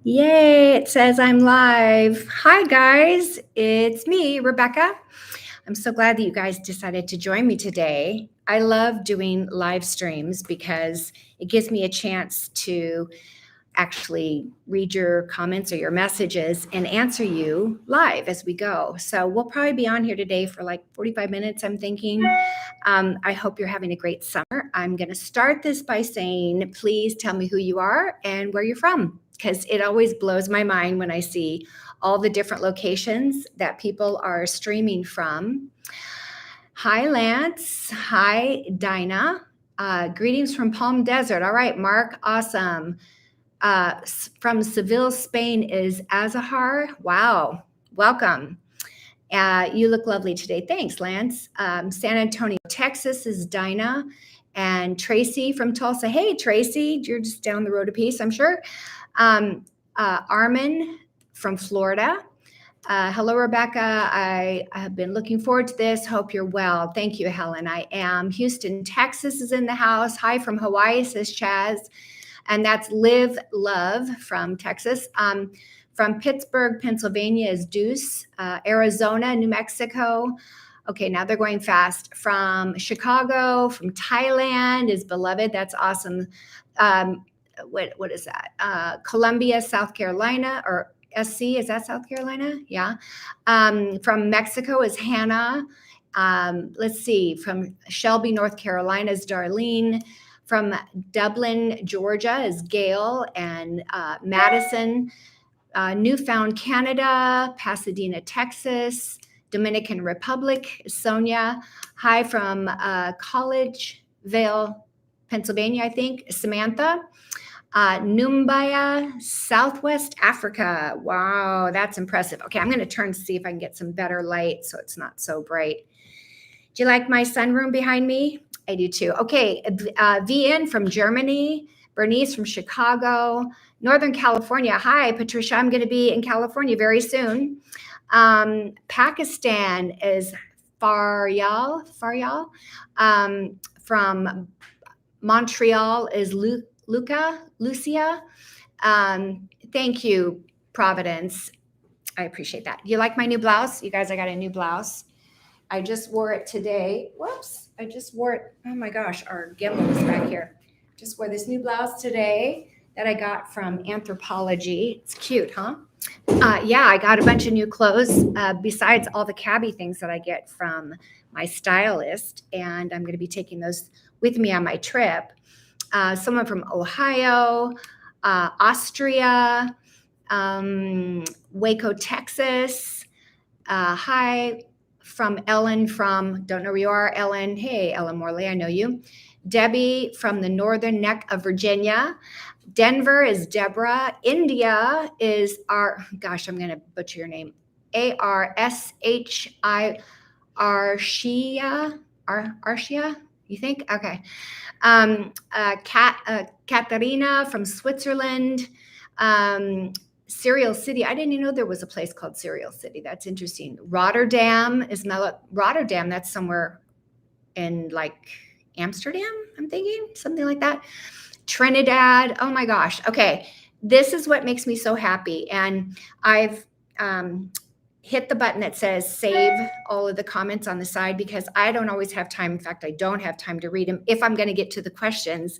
Yay, it says I'm live. Hi, guys. It's me, Rebecca. I'm so glad that you guys decided to join me today. I love doing live streams because it gives me a chance to actually read your comments or your messages and answer you live as we go. So we'll probably be on here today for like 45 minutes, I'm thinking. I hope you're having a great summer. I'm going to start this by saying, please tell me who you are and where you're from, because it always blows my mind when I see all the different locations that people are streaming from. Hi, Lance. Hi, Dinah. Greetings from Palm Desert. All right, Mark. Awesome. From Seville, Spain is Azahar. Wow. Welcome. You look lovely today. Thanks, Lance. San Antonio, Texas is Dinah. And Tracy from Tulsa. Hey, Tracy, you're just down the road a piece, I'm sure. Armin from Florida. Hello, Rebecca. I have been looking forward to this. Hope you're well. Thank you, Helen. I am. Houston, Texas is in the house. Hi from Hawaii, says Chaz. And that's Live Love from Texas. From Pittsburgh, Pennsylvania is Deuce. Arizona, New Mexico. Okay, now they're going fast. From Chicago, from Thailand is Beloved. That's awesome. What is that? Columbia, South Carolina, or SC, is that South Carolina? Yeah. From Mexico is Hannah. Let's see, from Shelby, North Carolina is Darlene. From Dublin, Georgia is Gail and Madison. Newfound, Canada, Pasadena, Texas. Dominican Republic is Sonia. Hi from Collegeville, Pennsylvania, I think, Samantha. Numbaya, Southwest Africa. Wow, that's impressive. Okay, I'm going to turn to see if I can get some better light so it's not so bright. Do you like my sunroom behind me? I do too. Okay, VN from Germany, Bernice from Chicago, Northern California. Hi, Patricia. I'm going to be in California very soon. Pakistan is Faryal. From Montreal is Lucia. Thank you, Providence. I appreciate that. You like my new blouse? You guys, I got a new blouse. I just wore it today. Whoops, I just wore it. Oh my gosh, our gimbal is back here. Just wore this new blouse today that I got from Anthropology. It's cute, huh? Yeah, I got a bunch of new clothes besides all the Cabi things that I get from my stylist, and I'm going to be taking those with me on my trip. Someone from Ohio, Austria, Waco, Texas. Hi from Ellen from, don't know where you are, Ellen. Hey, Ellen Morley, I know you. Debbie from the northern neck of Virginia. Denver is Deborah. India is gosh, I'm going to butcher your name. Arshi, Arshia, you think? Okay. Katarina from Switzerland. Cereal City. I didn't even know there was a place called Cereal City. That's interesting. Rotterdam is Rotterdam. That's somewhere in like Amsterdam, I'm thinking, something like that. Trinidad. Oh my gosh. Okay. This is what makes me so happy. And I've hit the button that says save all of the comments on the side because I don't always have time. In fact, I don't have time to read them if I'm going to get to the questions.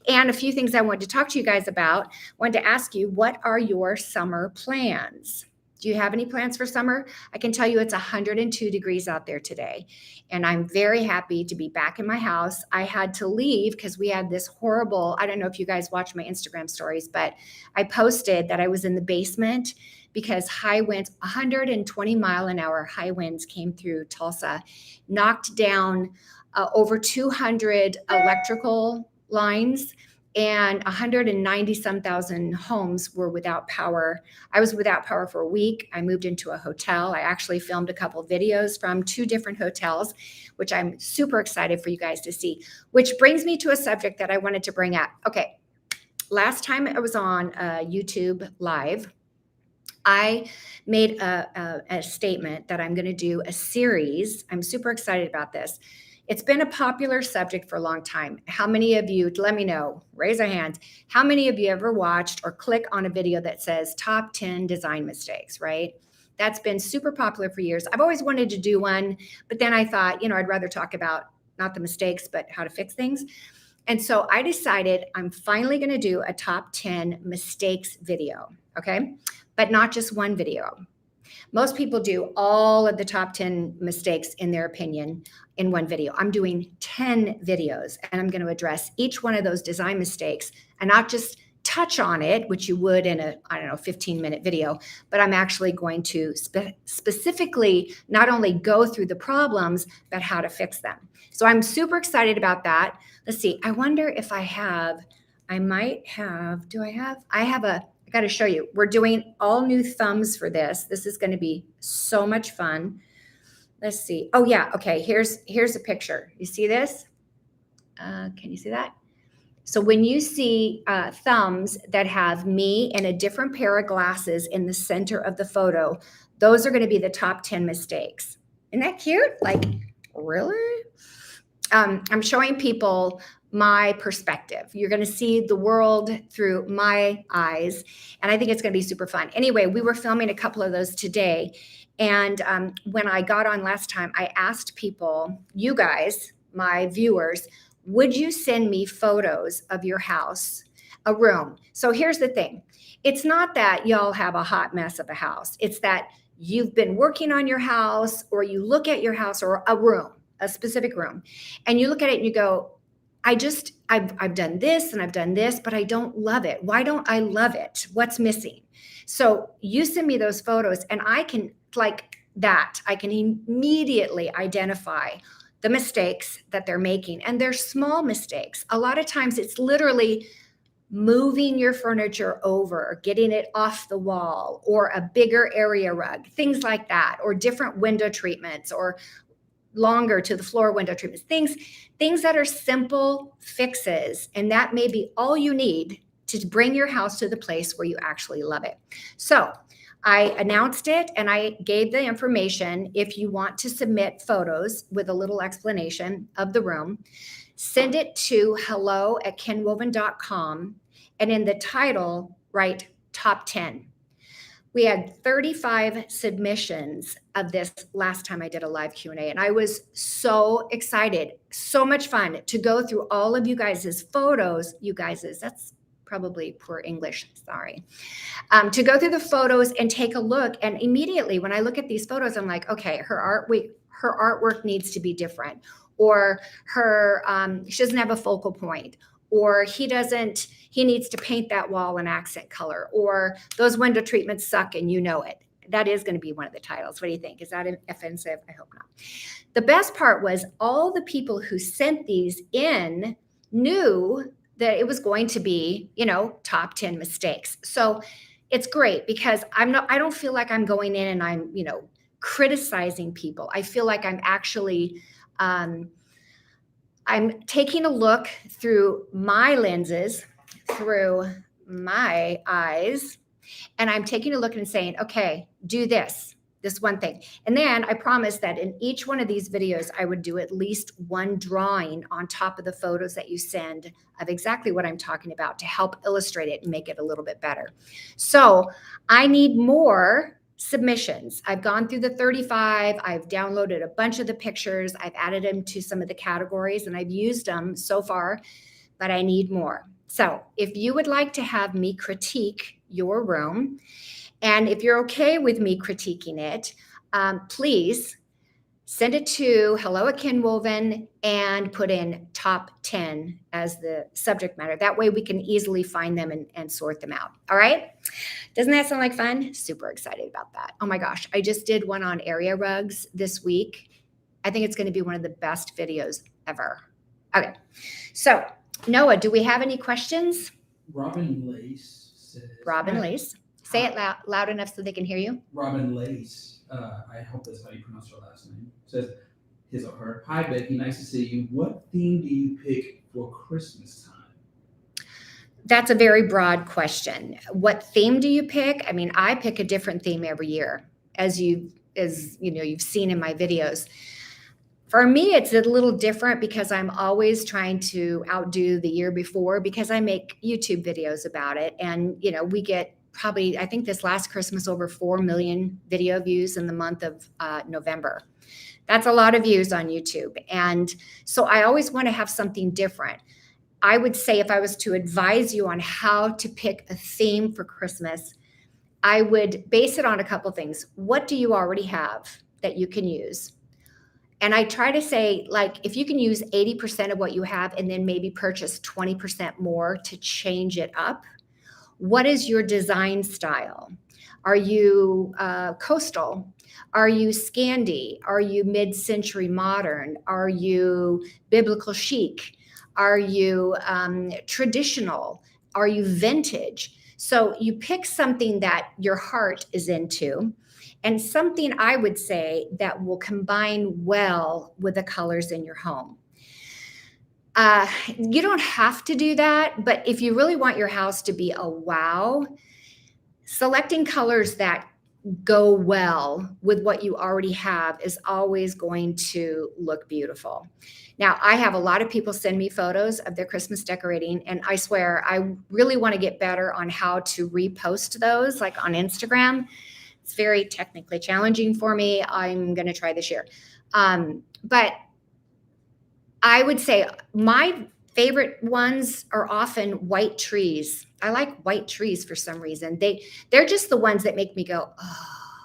And a few things I wanted to talk to you guys about. I wanted to ask you, what are your summer plans? Do you have any plans for summer? I can tell you it's 102 degrees out there today. And I'm very happy to be back in my house. I had to leave because we had this horrible, I don't know if you guys watch my Instagram stories, but I posted that I was in the basement because high winds, 120 mile an hour high winds came through Tulsa, knocked down over 200 electrical lines, and 190 some thousand homes were without power. I was without power for a week. I moved into a hotel. I actually filmed a couple of videos from 2 different hotels, which I'm super excited for you guys to see, which brings me to a subject that I wanted to bring up. Okay, last time I was on YouTube Live, I made a statement that I'm going to do a series. I'm super excited about this. It's been a popular subject for a long time. How many of you, let me know, raise a hand. How many of you ever watched or click on a video that says top 10 design mistakes, right? That's been super popular for years. I've always wanted to do one, but then I thought, I'd rather talk about not the mistakes, but how to fix things. And so I decided I'm finally going to do a top 10 mistakes video, okay? But not just one video. Most people do all of the top 10 mistakes in their opinion in one video. I'm doing 10 videos, and I'm going to address each one of those design mistakes and not just touch on it, which you would in a, 15-minute video, but I'm actually going to specifically not only go through the problems, but how to fix them. So I'm super excited about that. Let's see. I wonder if I have I got to show you. We're doing all new thumbs for this. This is going to be so much fun. Let's see. Oh yeah. Okay. Here's a picture. You see this? Can you see that? So when you see thumbs that have me and a different pair of glasses in the center of the photo, those are going to be the top 10 mistakes. Isn't that cute? Like, really? I'm showing people my perspective. You're going to see the world through my eyes, and I think it's going to be super fun. Anyway, we were filming a couple of those today, and when I got on last time, I asked people, you guys, my viewers, would you send me photos of your house, a room? So here's the thing. It's not that y'all have a hot mess of a house. It's that you've been working on your house, or you look at your house or a room, a specific room, and you look at it and you go, I've done this and I've done this, but I don't love it. Why don't I love it? What's missing? So you send me those photos, and I can, like that, I can immediately identify the mistakes that they're making. And they're small mistakes. A lot of times it's literally moving your furniture over, getting it off the wall, or a bigger area rug, things like that, or different window treatments, or longer to the floor window treatments, things that are simple fixes. And that may be all you need to bring your house to the place where you actually love it. So I announced it, and I gave the information. If you want to submit photos with a little explanation of the room, send it to hello@kinwoven.com, and in the title, write top 10. We had 35 submissions of this last time I did a live Q&A, and I was so excited, so much fun to go through all of you guys' photos. That's probably poor English, sorry. To go through the photos and take a look. And immediately when I look at these photos, I'm like, okay, her artwork needs to be different, or she doesn't have a focal point, or he needs to paint that wall an accent color, or those window treatments suck and you know it. That is going to be one of the titles. What do you think? Is that offensive? I hope not. The best part was all the people who sent these in knew that it was going to be, top 10 mistakes. So it's great because I don't feel like I'm going in and I'm, criticizing people. I feel like I'm actually, I'm taking a look through my lenses, through my eyes, and I'm taking a look and saying, okay, do this one thing. And then I promised that in each one of these videos, I would do at least one drawing on top of the photos that you send of exactly what I'm talking about to help illustrate it and make it a little bit better. So I need more submissions. I've gone through the 35. I've downloaded a bunch of the pictures. I've added them to some of the categories, and I've used them so far, but I need more. So if you would like to have me critique your room, and if you're okay with me critiquing it, please send it to hello@Kinwoven and put in top 10 as the subject matter. That way we can easily find them and sort them out. All right? Doesn't that sound like fun? Super excited about that. Oh my gosh, I just did one on area rugs this week. I think it's going to be one of the best videos ever. Okay. So Noah, do we have any questions? Robin Lace says. Robin Lace. Say it loud enough so they can hear you. Robin Lace, I hope that's how you pronounce her last name, says his or her. Hi, Becky. Nice to see you. What theme do you pick for Christmas time? That's a very broad question. What theme do you pick? I mean, I pick a different theme every year, as you've seen in my videos. For me, it's a little different because I'm always trying to outdo the year before because I make YouTube videos about it. And, we get probably, I think this last Christmas, over 4 million video views in the month of November. That's a lot of views on YouTube. And so I always want to have something different. I would say if I was to advise you on how to pick a theme for Christmas, I would base it on a couple things. What do you already have that you can use? And I try to say, like, if you can use 80% of what you have and then maybe purchase 20% more to change it up, what is your design style? Are you coastal? Are you Scandi? Are you mid-century modern? Are you biblical chic? Are you traditional? Are you vintage? So you pick something that your heart is into, and something I would say that will combine well with the colors in your home. You don't have to do that, but if you really want your house to be a wow, selecting colors that go well with what you already have is always going to look beautiful. Now, I have a lot of people send me photos of their Christmas decorating, and I swear I really want to get better on how to repost those, like on Instagram. It's very technically challenging for me. I'm going to try this year. But I would say my favorite ones are often white trees. I like white trees for some reason. They're just the ones that make me go, oh.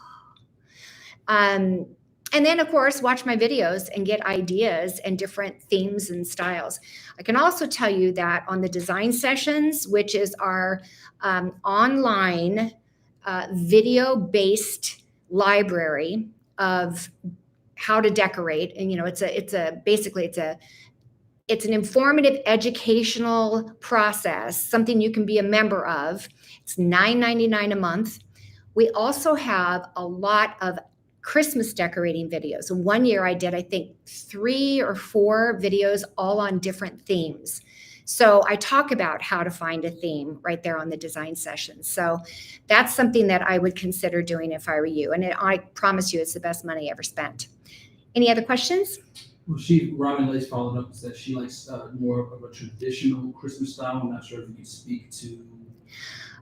And then, of course, watch my videos and get ideas and different themes and styles. I can also tell you that on the design sessions, which is our online video-based library of how to decorate, and it's an informative educational process, something you can be a member of. It's $9.99 a month. We also have a lot of Christmas decorating videos. And one year I did, I think, 3 or 4 videos all on different themes. So I talk about how to find a theme right there on the design session. So that's something that I would consider doing if I were you. And I promise you it's the best money ever spent. Any other questions? Well, Robin Lace followed up and said she likes more of a traditional Christmas style. I'm not sure if you could speak to.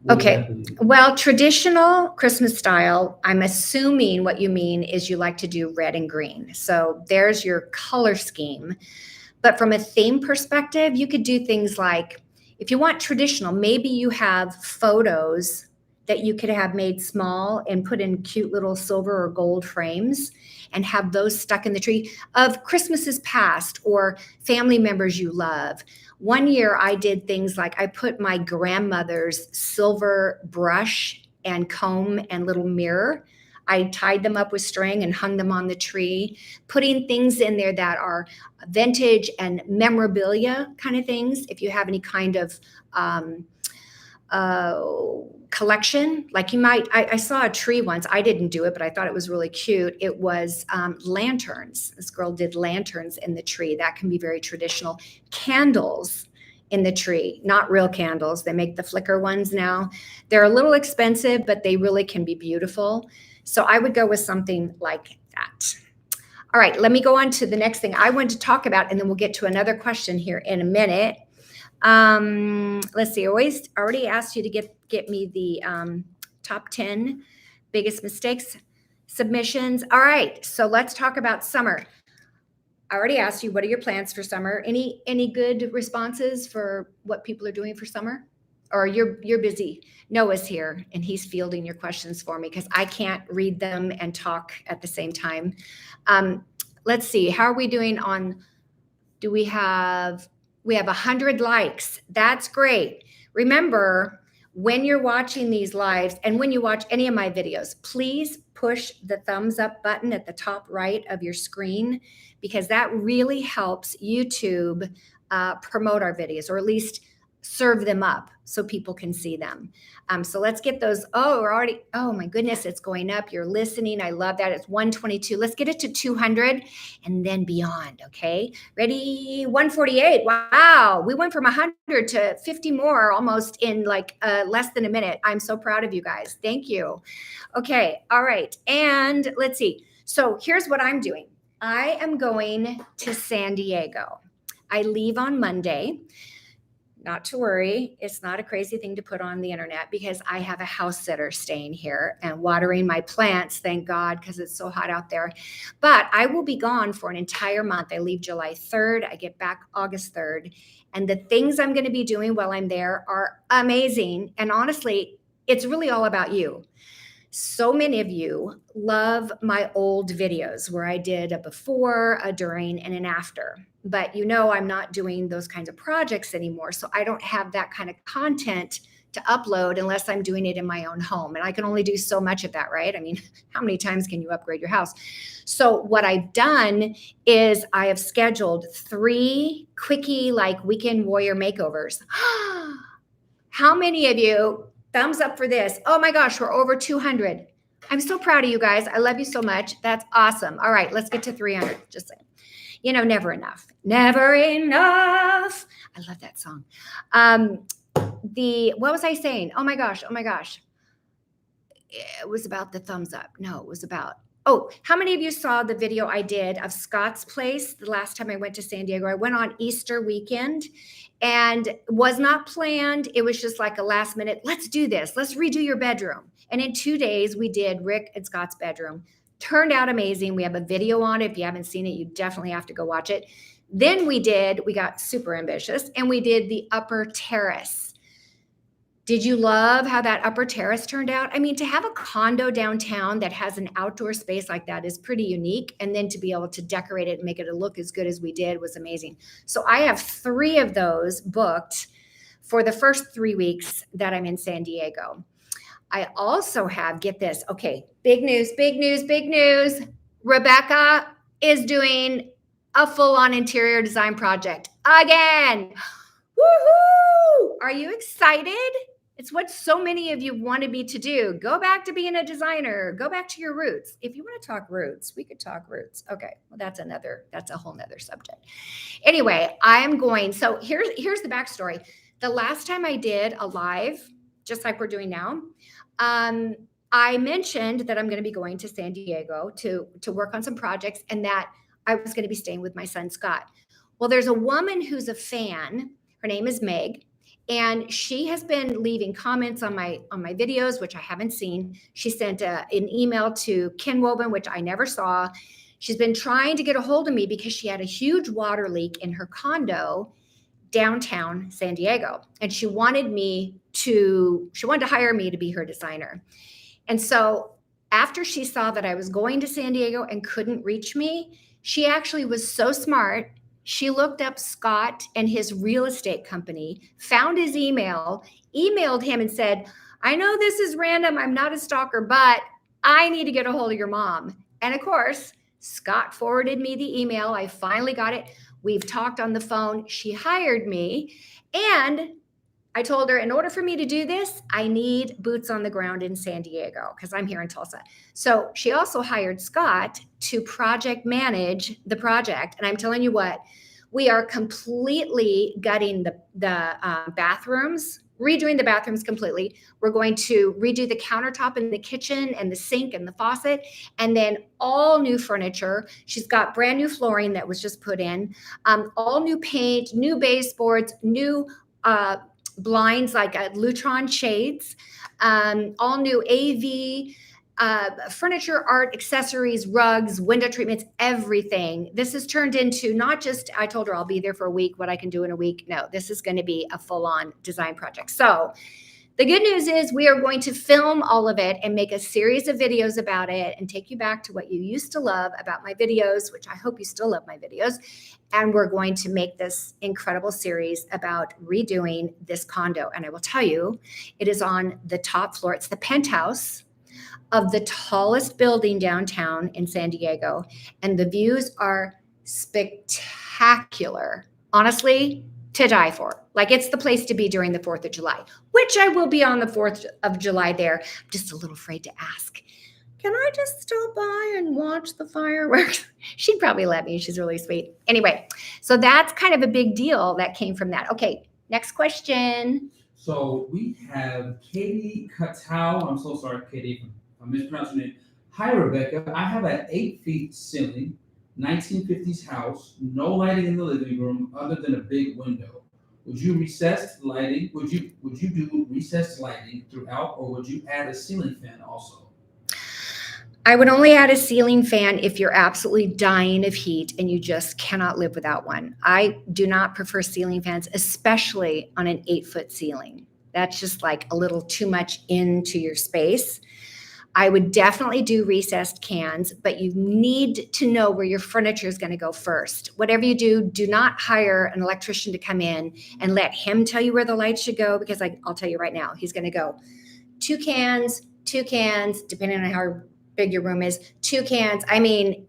Okay. Well, traditional Christmas style, I'm assuming what you mean is you like to do red and green. So there's your color scheme. But from a theme perspective, you could do things like, if you want traditional, maybe you have photos that you could have made small and put in cute little silver or gold frames and have those stuck in the tree of Christmases past or family members you love. One year I did things like I put my grandmother's silver brush and comb and little mirror. I tied them up with string and hung them on the tree, putting things in there that are vintage and memorabilia kind of things. If you have any kind of collection, like you might, I saw a tree once. I didn't do it, but I thought it was really cute. It was lanterns. This girl did lanterns in the tree. That can be very traditional. Candles in the tree, not real candles. They make the flicker ones now. They're a little expensive, but they really can be beautiful. So I would go with something like that. All right, let me go on to the next thing I want to talk about, and then we'll get to another question here in a minute. Let's see. I already asked you to get me the top 10 biggest mistakes submissions. All right, so let's talk about summer. I already asked you, what are your plans for summer? Any good responses for what people are doing for summer? Or you're busy? Noah's here and he's fielding your questions for me because I can't read them and talk at the same time. Let's see. How are we doing on? We have 100 likes. That's great. Remember, when you're watching these lives and when you watch any of my videos, please push the thumbs up button at the top right of your screen, because that really helps YouTube promote our videos, or at least serve them up so people can see them. So let's get those. Oh, we're already, oh my goodness, it's going up. You're listening. I love that. It's 122. Let's get it to 200 and then beyond. Okay. Ready? 148. Wow. We went from 100 to 50 more almost in like less than a minute. I'm so proud of you guys. Thank you. Okay. All right. And let's see. So here's what I'm doing. I am going to San Diego. I leave on Monday. Not to worry, it's not a crazy thing to put on the internet because I have a house sitter staying here and watering my plants, thank God, because it's so hot out there. But I will be gone for an entire month. I leave July 3rd. I get back August 3rd. And the things I'm going to be doing while I'm there are amazing. And honestly, it's really all about you. So many of you love my old videos where I did a before, a during, and an after. But I'm not doing those kinds of projects anymore. So I don't have that kind of content to upload unless I'm doing it in my own home. And I can only do so much of that, right? I mean, how many times can you upgrade your house? So what I've done is I have scheduled 3 quickie like weekend warrior makeovers. How many of you? Thumbs up for this. Oh my gosh, we're over 200. I'm so proud of you guys. I love you so much. That's awesome. All right, let's get to 300. Just saying. Never enough. Never enough. I love that song. What was I saying? Oh my gosh. It was about the thumbs up. No, it was about, how many of you saw the video I did of Scott's place the last time I went to San Diego? I went on Easter weekend and was not planned. It was just like a last minute, let's do this. Let's redo your bedroom. And in 2 days, we did Rick and Scott's bedroom. Turned out amazing. We have a video on it. If you haven't seen it, you definitely have to go watch it. Then we got super ambitious and we did the upper terrace. Did you love how that upper terrace turned out? I mean, to have a condo downtown that has an outdoor space like that is pretty unique. And then to be able to decorate it and make it look as good as we did was amazing. So I have 3 of those booked for the first 3 weeks that I'm in San Diego. I also have, get this, okay, big news. Rebecca is doing a full-on interior design project again. Woohoo! Are you excited? It's what so many of you wanted me to do. Go back to being a designer. Go back to your roots. If you want to talk roots, we could talk roots. Okay, well, that's a whole nother subject. Anyway, so here's the backstory. The last time I did a live, just like we're doing now, I mentioned that I'm going to be going to San Diego to work on some projects and that I was going to be staying with my son, Scott. Well, there's a woman who's a fan. Her name is Meg. And she has been leaving comments on my videos, which I haven't seen. She sent an email to Kinwoven, which I never saw. She's been trying to get a hold of me because she had a huge water leak in her condo downtown San Diego. And she wanted to hire me to be her designer. And so after she saw that I was going to San Diego and couldn't reach me, she actually was so smart. She looked up Scott and his real estate company, found his emailed him and said, I know this is random. I'm not a stalker, but I need to get a hold of your mom. And of course, Scott forwarded me the email. I finally got it. We've talked on the phone. She hired me. And I told her, in order for me to do this, I need boots on the ground in San Diego because I'm here in Tulsa. So she also hired Scott to project manage the project. And I'm telling you what, we are completely gutting the bathrooms, redoing the bathrooms completely. We're going to redo the countertop in the kitchen and the sink and the faucet, and then all new furniture. She's got brand new flooring that was just put in, all new paint, new baseboards, new blinds like Lutron shades, all new AV, furniture, art, accessories, rugs, window treatments, everything. This has turned into not just, I told her I'll be there for a week, what I can do in a week. No, this is going to be a full-on design project. So the good news is we are going to film all of it and make a series of videos about it and take you back to what you used to love about my videos, which I hope you still love my videos. And we're going to make this incredible series about redoing this condo. And I will tell you, it is on the top floor. It's the penthouse of the tallest building downtown in San Diego. And the views are spectacular. Honestly, to die for. Like, it's the place to be during the 4th of July, which I will be on the 4th of July there. I'm just a little afraid to ask, can I just stop by and watch the fireworks? She'd probably let me. She's really sweet. Anyway, so that's kind of a big deal that came from that. Okay, next question. So we have Katie Katau. I'm so sorry, Katie, if I mispronounced your name. Hi, Rebecca. I have an 8 feet ceiling 1950s house, no lighting in the living room other than a big window. Would you recessed lighting? Would you do recessed lighting throughout, or would you add a ceiling fan also? I would only add a ceiling fan if you're absolutely dying of heat and you just cannot live without one. I do not prefer ceiling fans, especially on an 8-foot ceiling. That's just like a little too much into your space. I would definitely do recessed cans, but you need to know where your furniture is going to go first. Whatever you do, do not hire an electrician to come in and let him tell you where the lights should go, because I'll tell you right now, he's going to go 2 cans, depending on how big your room is, 2 cans. I mean,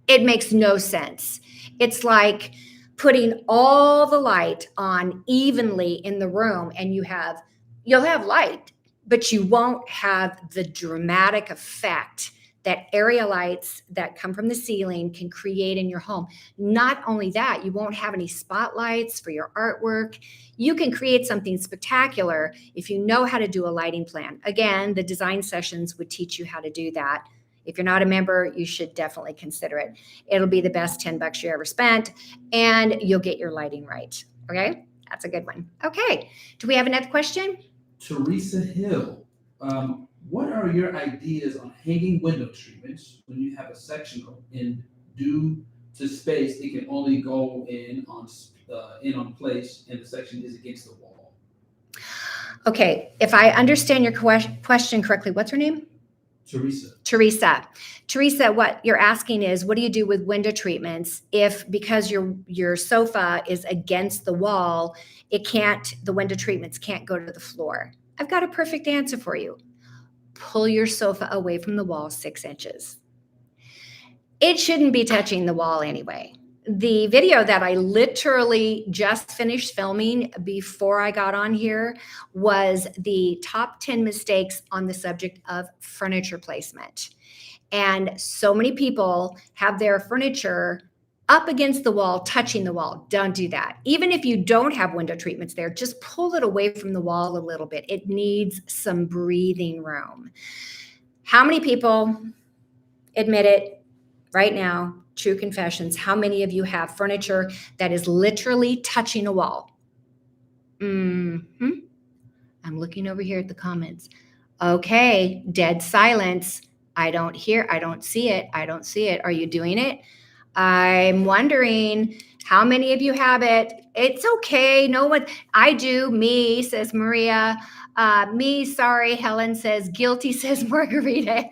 it makes no sense. It's like putting all the light on evenly in the room, and you'll have light, but you won't have the dramatic effect that area lights that come from the ceiling can create in your home. Not only that, you won't have any spotlights for your artwork. You can create something spectacular if you know how to do a lighting plan. Again, the design sessions would teach you how to do that. If you're not a member, you should definitely consider it. It'll be the best $10 you ever spent, and you'll get your lighting right. Okay, that's a good one. Okay, do we have another question? Teresa Hill, what are your ideas on hanging window treatments when you have a sectional and due to space, it can only go in on place, and the section is against the wall? Okay, if I understand your question correctly, what's her name? Teresa, what you're asking is, what do you do with window treatments if, because your sofa is against the wall, the window treatments can't go to the floor? I've got a perfect answer for you. Pull your sofa away from the wall 6 inches. It shouldn't be touching the wall anyway. The video that I literally just finished filming before I got on here was the top 10 mistakes on the subject of furniture placement. And so many people have their furniture up against the wall, touching the wall. Don't do that. Even if you don't have window treatments there, just pull it away from the wall a little bit. It needs some breathing room. How many people, admit it right now, true confessions, how many of you have furniture that is literally touching a wall? I'm looking over here at the comments. Okay, dead silence. I don't see it. Are you doing it? I'm wondering how many of you have it. It's okay. No one, I do. Me, says Maria. Me, sorry. Helen says guilty, says Margarita.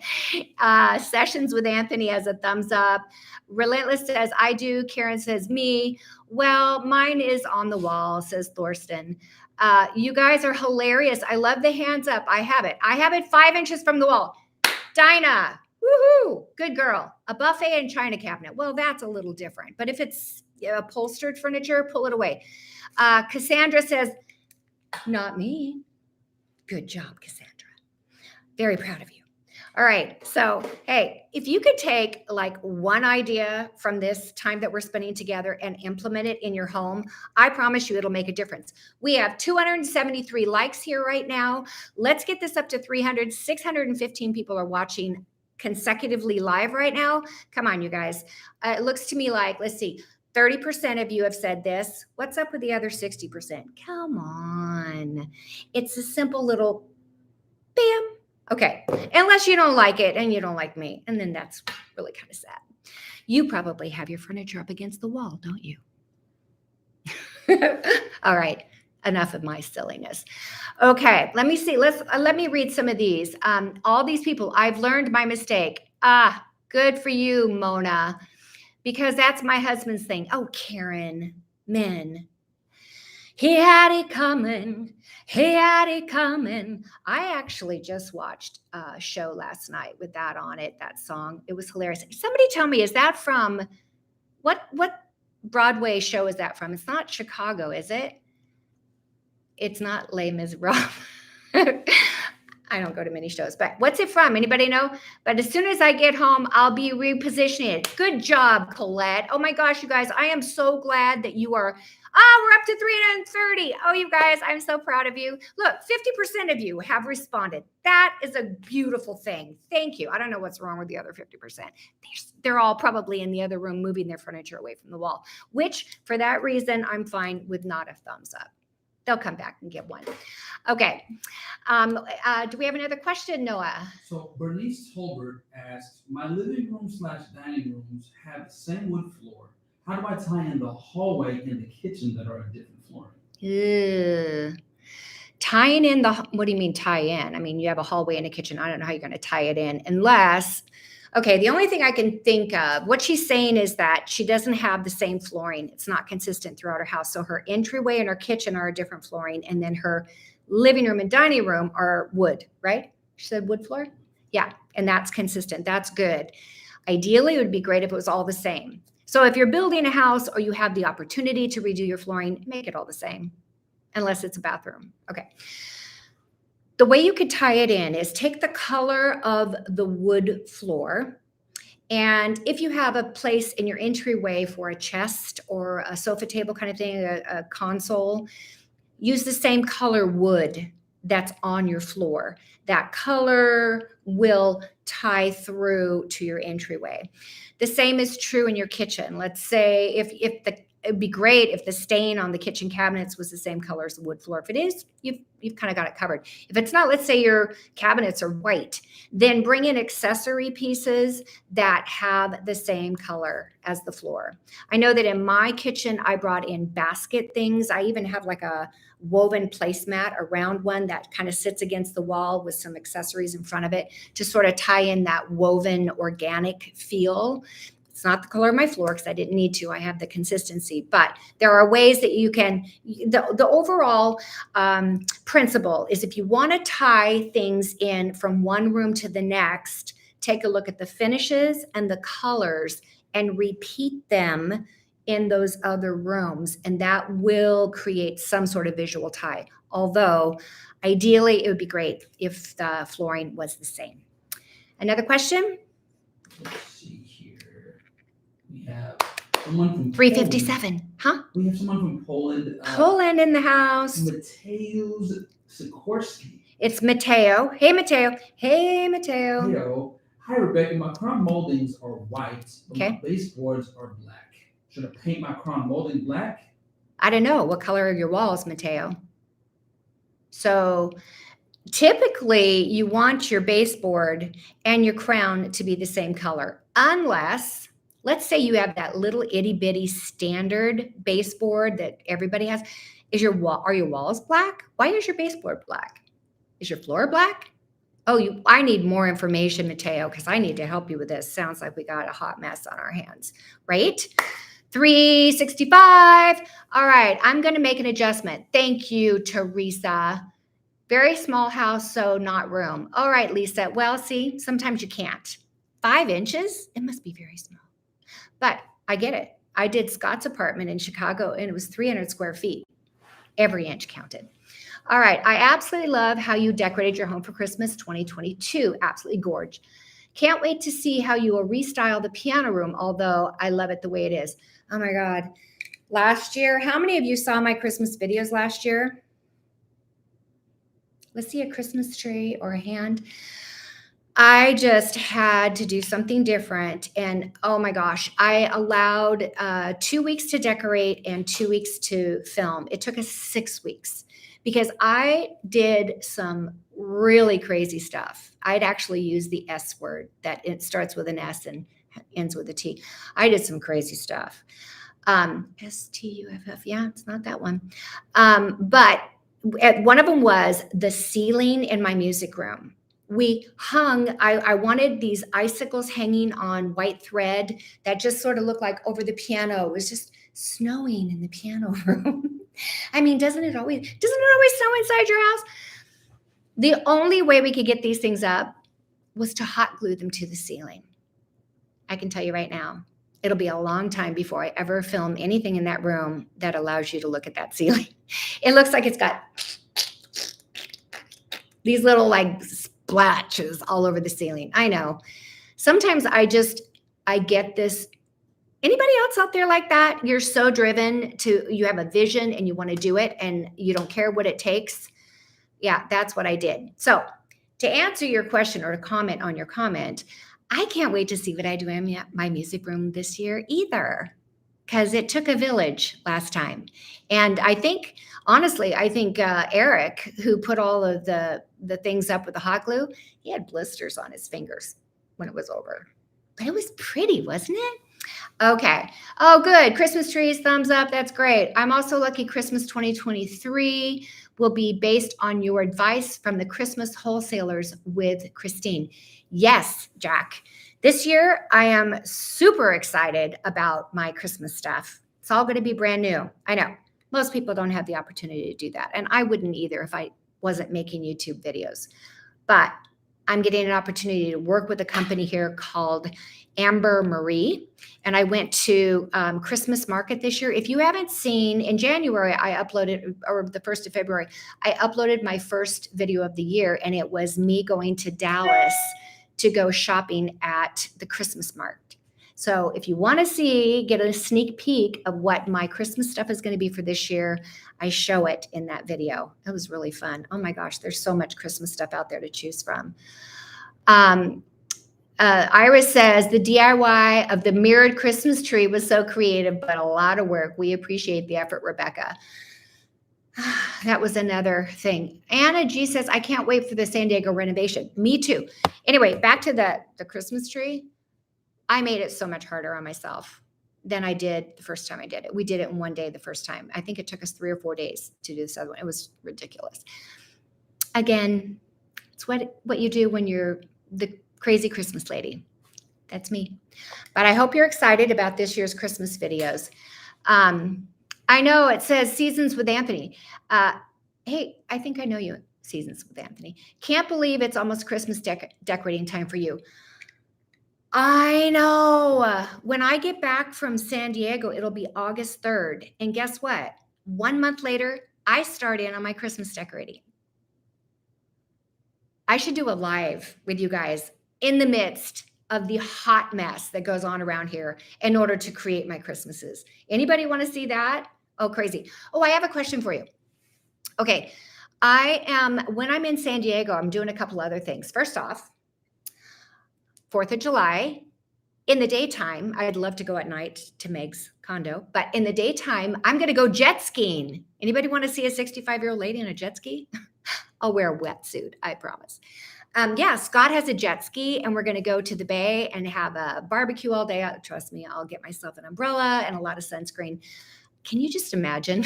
Sessions with Anthony has a thumbs up. Relentless says I do. Karen says me. Well, mine is on the wall, says Thorsten. You guys are hilarious. I love the hands up. I have it 5 inches from the wall. Dinah, woohoo, good girl. A buffet and china cabinet. Well, that's a little different. But if it's upholstered furniture, pull it away. Cassandra says, not me. Good job, Cassandra. Very proud of you. All right. So, hey, if you could take like one idea from this time that we're spending together and implement it in your home, I promise you it'll make a difference. We have 273 likes here right now. Let's get this up to 300. 615 people are watching consecutively live right now. Come on, you guys. It looks to me like, let's see, 30% of you have said this. What's up with the other 60%? Come on. It's a simple little bam. Okay, unless you don't like it and you don't like me, and then that's really kind of sad. You probably have your furniture up against the wall, don't you? All right, enough of my silliness. Okay, let me see. Let me read some of these. All these people, I've learned my mistake. Good for you, Mona, because that's my husband's thing. Oh, Karen, men. He had it coming. He had it coming. I actually just watched a show last night with that on it, that song. It was hilarious. Somebody tell me, is that from, what Broadway show is that from? It's not Chicago, is it? It's not Les Miserables. I don't go to many shows, but what's it from? Anybody know? But as soon as I get home, I'll be repositioning it. Good job, Colette. Oh my gosh, you guys, I am so glad that you are. We're up to 330. Oh, you guys, I'm so proud of you. Look, 50% of you have responded. That is a beautiful thing. Thank you. I don't know what's wrong with the other 50%. They're all probably in the other room moving their furniture away from the wall, which for that reason, I'm fine with not a thumbs up. They'll come back and get one. Okay. Do we have another question, Noah? So Bernice Tolbert asked, my living room / dining rooms have the same wood floor. How do I tie in the hallway and the kitchen that are a different flooring? Tying in what do you mean tie in? I mean, you have a hallway and a kitchen. I don't know how you're going to tie it in unless, okay, the only thing I can think of, what she's saying is that she doesn't have the same flooring. It's not consistent throughout her house. So her entryway and her kitchen are a different flooring. And then her living room and dining room are wood, right? She said wood floor? Yeah. And that's consistent. That's good. Ideally, it would be great if it was all the same. So if you're building a house or you have the opportunity to redo your flooring, make it all the same, unless it's a bathroom. Okay. The way you could tie it in is take the color of the wood floor. And if you have a place in your entryway for a chest or a sofa table kind of thing, a console, use the same color wood that's on your floor. That color will tie through to your entryway. The same is true in your kitchen. Let's say it'd be great if the stain on the kitchen cabinets was the same color as the wood floor. If it is, you've kind of got it covered. If it's not, let's say your cabinets are white, then bring in accessory pieces that have the same color as the floor. I know that in my kitchen, I brought in basket things. I even have like a woven placemat, a round one that kind of sits against the wall with some accessories in front of it to sort of tie in that woven organic feel. It's not the color of my floor because I didn't need to. I have the consistency, but there are ways that you can, the overall principle is if you want to tie things in from one room to the next, take a look at the finishes and the colors and repeat them in those other rooms, and that will create some sort of visual tie. Although ideally it would be great if the flooring was the same. Another question? Let's see here. We have someone from 357. Poland. Huh? We have someone from Poland. Poland in the house. Mateusz Sikorski. It's Mateo. Hey, Mateo. Hey, Mateo. Mateo. Hi, Rebecca. My crown moldings are white, but Okay. my baseboards are black. Should I paint my crown molding black? I don't know. What color are your walls, Mateo? So typically you want your baseboard and your crown to be the same color, unless, let's say you have that little itty bitty standard baseboard that everybody has. Are your walls black? Why is your baseboard black? Is your floor black? Oh, I need more information, Mateo, because I need to help you with this. Sounds like we got a hot mess on our hands, right? 365. All right, I'm going to make an adjustment. Thank you, Teresa. Very small house, so not room. All right, Lisa. Well, see, sometimes you can't. 5 inches? It must be very small. But I get it. I did Scott's apartment in Chicago, and it was 300 square feet. Every inch counted. All right, I absolutely love how you decorated your home for Christmas 2022. Absolutely gorge. Can't wait to see how you will restyle the piano room, although I love it the way it is. Oh my God. Last year, how many of you saw my Christmas videos last year? Let's see a Christmas tree or a hand. I just had to do something different. And oh my gosh, I allowed 2 weeks to decorate and 2 weeks to film. It took us 6 weeks because I did some really crazy stuff. I'd actually use the S word that it starts with an S and ends with a T. I did some crazy stuff. STUFF. Yeah, it's not that one. But one of them was the ceiling in my music room. We hung, I wanted these icicles hanging on white thread that just sort of looked like over the piano. It was just snowing in the piano room. I mean, doesn't it always snow inside your house? The only way we could get these things up was to hot glue them to the ceiling. I can tell you right now, it'll be a long time before I ever film anything in that room that allows you to look at that ceiling. It looks like it's got these little like splashes all over the ceiling. I know. Sometimes I get this. Anybody else out there like that? You're so driven you have a vision and you want to do it and you don't care what it takes. Yeah, that's what I did. So to answer your question or to comment on your comment, I can't wait to see what I do in my music room this year either, because it took a village last time. And honestly, I think Eric, who put all of the things up with the hot glue, he had blisters on his fingers when it was over. But it was pretty, wasn't it? Okay. Oh, good. Christmas trees, thumbs up. That's great. I'm also lucky Christmas 2023 will be based on your advice from the Christmas wholesalers with Christine. Yes, Jack. This year, I am super excited about my Christmas stuff. It's all going to be brand new. I know most people don't have the opportunity to do that. And I wouldn't either if I wasn't making YouTube videos. But I'm getting an opportunity to work with a company here called Amber Marie. And I went to Christmas market this year. If you haven't seen, in January, or the 1st of February, I uploaded my first video of the year, and it was me going to Dallas to go shopping at the Christmas market. So if you want to get a sneak peek of what my Christmas stuff is going to be for this year, I show it in that video. It was really fun. Oh my gosh, there's so much Christmas stuff out there to choose from. Iris says the DIY of the mirrored Christmas tree was so creative, but a lot of work. We appreciate the effort, Rebecca. That was another thing. Anna G says, I can't wait for the San Diego renovation. Me too. Anyway, back to the Christmas tree. I made it so much harder on myself than I did the first time I did it. We did it in one day the first time. I think it took us 3 or 4 days to do this other one. It was ridiculous. Again, it's what you do when you're the crazy Christmas lady. That's me. But I hope you're excited about this year's Christmas videos. I know it says Seasons with Anthony. Hey, I think I know you, Seasons with Anthony. Can't believe it's almost Christmas decorating time for you. I know. When I get back from San Diego, it'll be August 3rd. And guess what? 1 month later, I start in on my Christmas decorating. I should do a live with you guys in the midst of the hot mess that goes on around here in order to create my Christmases. Anybody want to see that? Oh, crazy. Oh, I have a question for you. Okay. When I'm in San Diego, I'm doing a couple other things. First off, 4th of July, in the daytime, I'd love to go at night to Meg's condo, but in the daytime, I'm going to go jet skiing. Anybody want to see a 65-year-old lady in a jet ski? I'll wear a wetsuit, I promise. Yeah, Scott has a jet ski, and we're going to go to the bay and have a barbecue all day. Trust me, I'll get myself an umbrella and a lot of sunscreen. Can you just imagine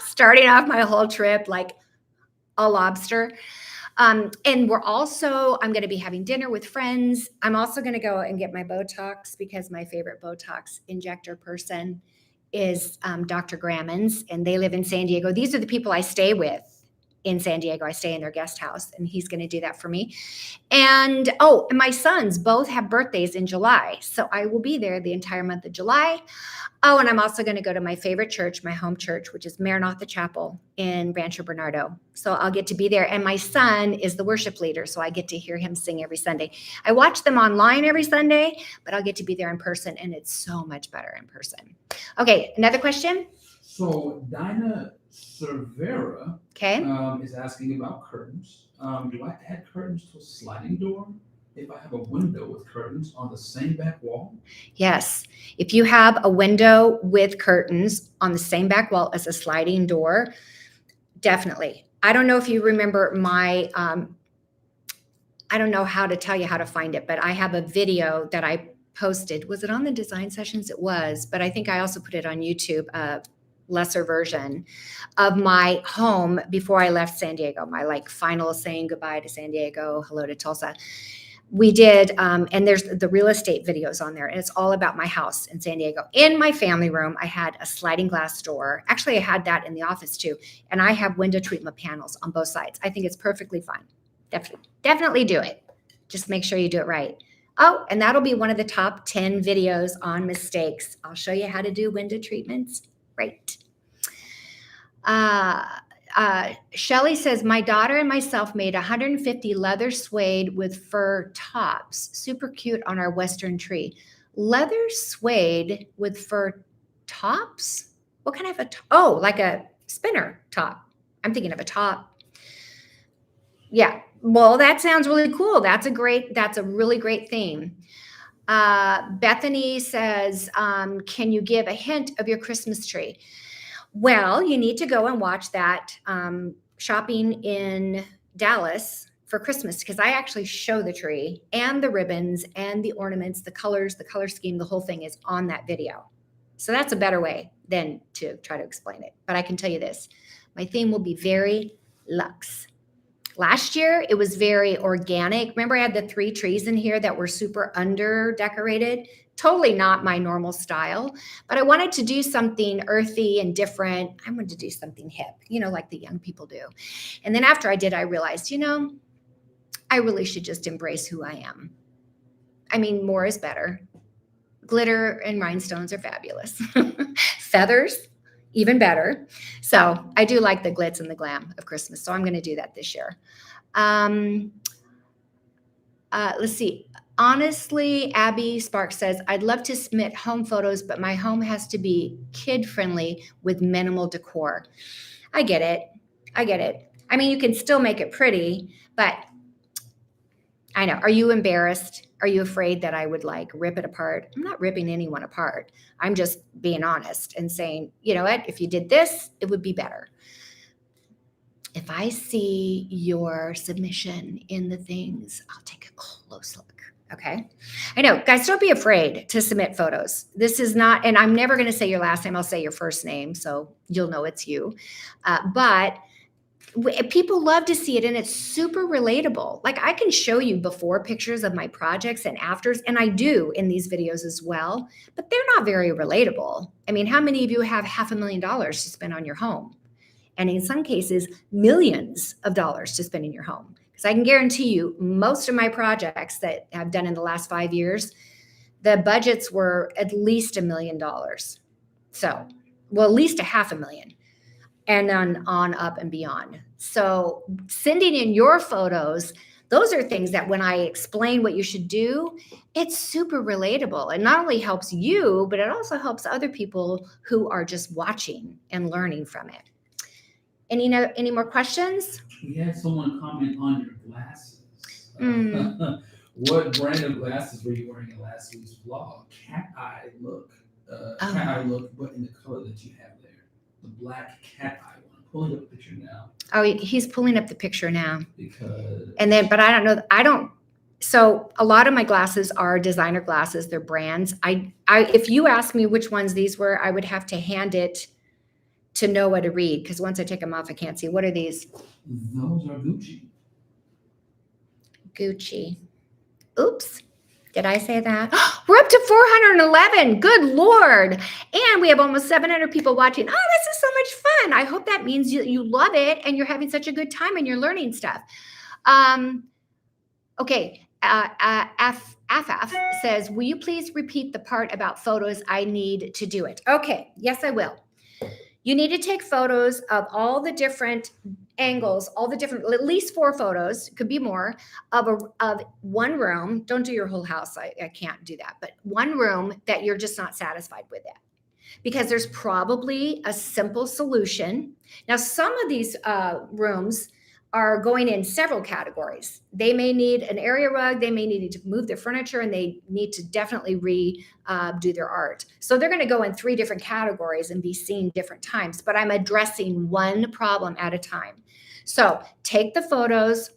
starting off my whole trip like a lobster? And I'm going to be having dinner with friends. I'm also going to go and get my Botox because my favorite Botox injector person is Dr. Grammons, and they live in San Diego. These are the people I stay with in San Diego. I stay in their guest house, and he's going to do that for me. And my sons both have birthdays in July. So I will be there the entire month of July. Oh, and I'm also going to go to my favorite church, my home church, which is Maranatha Chapel in Rancho Bernardo. So I'll get to be there. And my son is the worship leader, so I get to hear him sing every Sunday. I watch them online every Sunday, but I'll get to be there in person, and it's so much better in person. Okay, another question? So Dinah Cervera is asking about curtains. Do I add curtains to a sliding door if I have a window with curtains on the same back wall? Yes. If you have a window with curtains on the same back wall as a sliding door, definitely. I don't know if you remember I don't know how to tell you how to find it, but I have a video that I posted. Was it on the design sessions? It was, but I think I also put it on YouTube, lesser version of my home before I left San Diego, my final saying goodbye to San Diego, hello to Tulsa. We did, and there's the real estate videos on there, and it's all about my house in San Diego. In my family room, I had a sliding glass door. Actually, I had that in the office too, and I have window treatment panels on both sides. I think it's perfectly fine. Definitely do it. Just make sure you do it right. Oh, and that'll be one of the top 10 videos on mistakes. I'll show you how to do window treatments. Right. Shelly says, my daughter and myself made 150 leather suede with fur tops. Super cute on our Western tree. Leather suede with fur tops? What kind of oh, like a spinner top. I'm thinking of a top. Yeah. Well, that sounds really cool. That's a really great theme. Bethany says, can you give a hint of your Christmas tree? Well, you need to go and watch that shopping in Dallas for Christmas, because I actually show the tree and the ribbons and the ornaments, the colors, the color scheme, the whole thing is on that video. So that's a better way than to try to explain it. But I can tell you this, my theme will be very luxe. Last year, it was very organic. Remember, I had the 3 trees in here that were super under decorated. Totally not my normal style, but I wanted to do something earthy and different. I wanted to do something hip, like the young people do. And then after I did, I realized, I really should just embrace who I am. I mean, more is better. Glitter and rhinestones are fabulous. Feathers, even better. So I do like the glitz and the glam of Christmas. So I'm going to do that this year. Let's see. Honestly, Abby Sparks says, I'd love to submit home photos, but my home has to be kid-friendly with minimal decor. I get it. I mean, you can still make it pretty, but I know. Are you embarrassed? Are you afraid that I would rip it apart? I'm not ripping anyone apart. I'm just being honest and saying, you know what? If you did this, it would be better. If I see your submission in the things, I'll take a close look. Okay. I know, guys, don't be afraid to submit photos. This is not, and I'm never going to say your last name. I'll say your first name, so you'll know it's you. But people love to see it, and it's super relatable. Like, I can show you before pictures of my projects and afters, and I do in these videos as well, but they're not very relatable. I mean, how many of you have $500,000 to spend on your home? And in some cases, millions of dollars to spend in your home. Because I can guarantee you, most of my projects that I've done in the last 5 years, the budgets were at least $1 million. So, well, at least $500,000, and then on up and beyond. So sending in your photos, those are things that when I explain what you should do, it's super relatable. It not only helps you, but it also helps other people who are just watching and learning from it. Any more questions? We had someone comment on your glasses. What brand of glasses were you wearing in last week's vlog? Cat eye look. Cat eye look, but in the color that you have there. The black cat eye one. I'm pulling up a picture now. Oh, he's pulling up the picture now. Because. But I don't know. So a lot of my glasses are designer glasses. They're brands. If you ask me which ones these were, I would have to hand it to know what to read, because once I take them off, I can't see. What are these? Those are Gucci. Gucci. Oops. Did I say that? We're up to 411. Good Lord. And we have almost 700 people watching. Oh, this is so much fun. I hope that means you love it and you're having such a good time and you're learning stuff. Okay. Afaf says, will you please repeat the part about photos? I need to do it. Okay. Yes, I will. You need to take photos of all the different angles, at least 4 photos, could be more, of one room. Don't do your whole house. I can't do that. But one room that you're just not satisfied with it. Because there's probably a simple solution. Now, some of these rooms are going in several categories. They may need an area rug, they may need to move their furniture, and they need to definitely do their art. So they're gonna go in 3 different categories and be seen different times, but I'm addressing one problem at a time. So take the photos,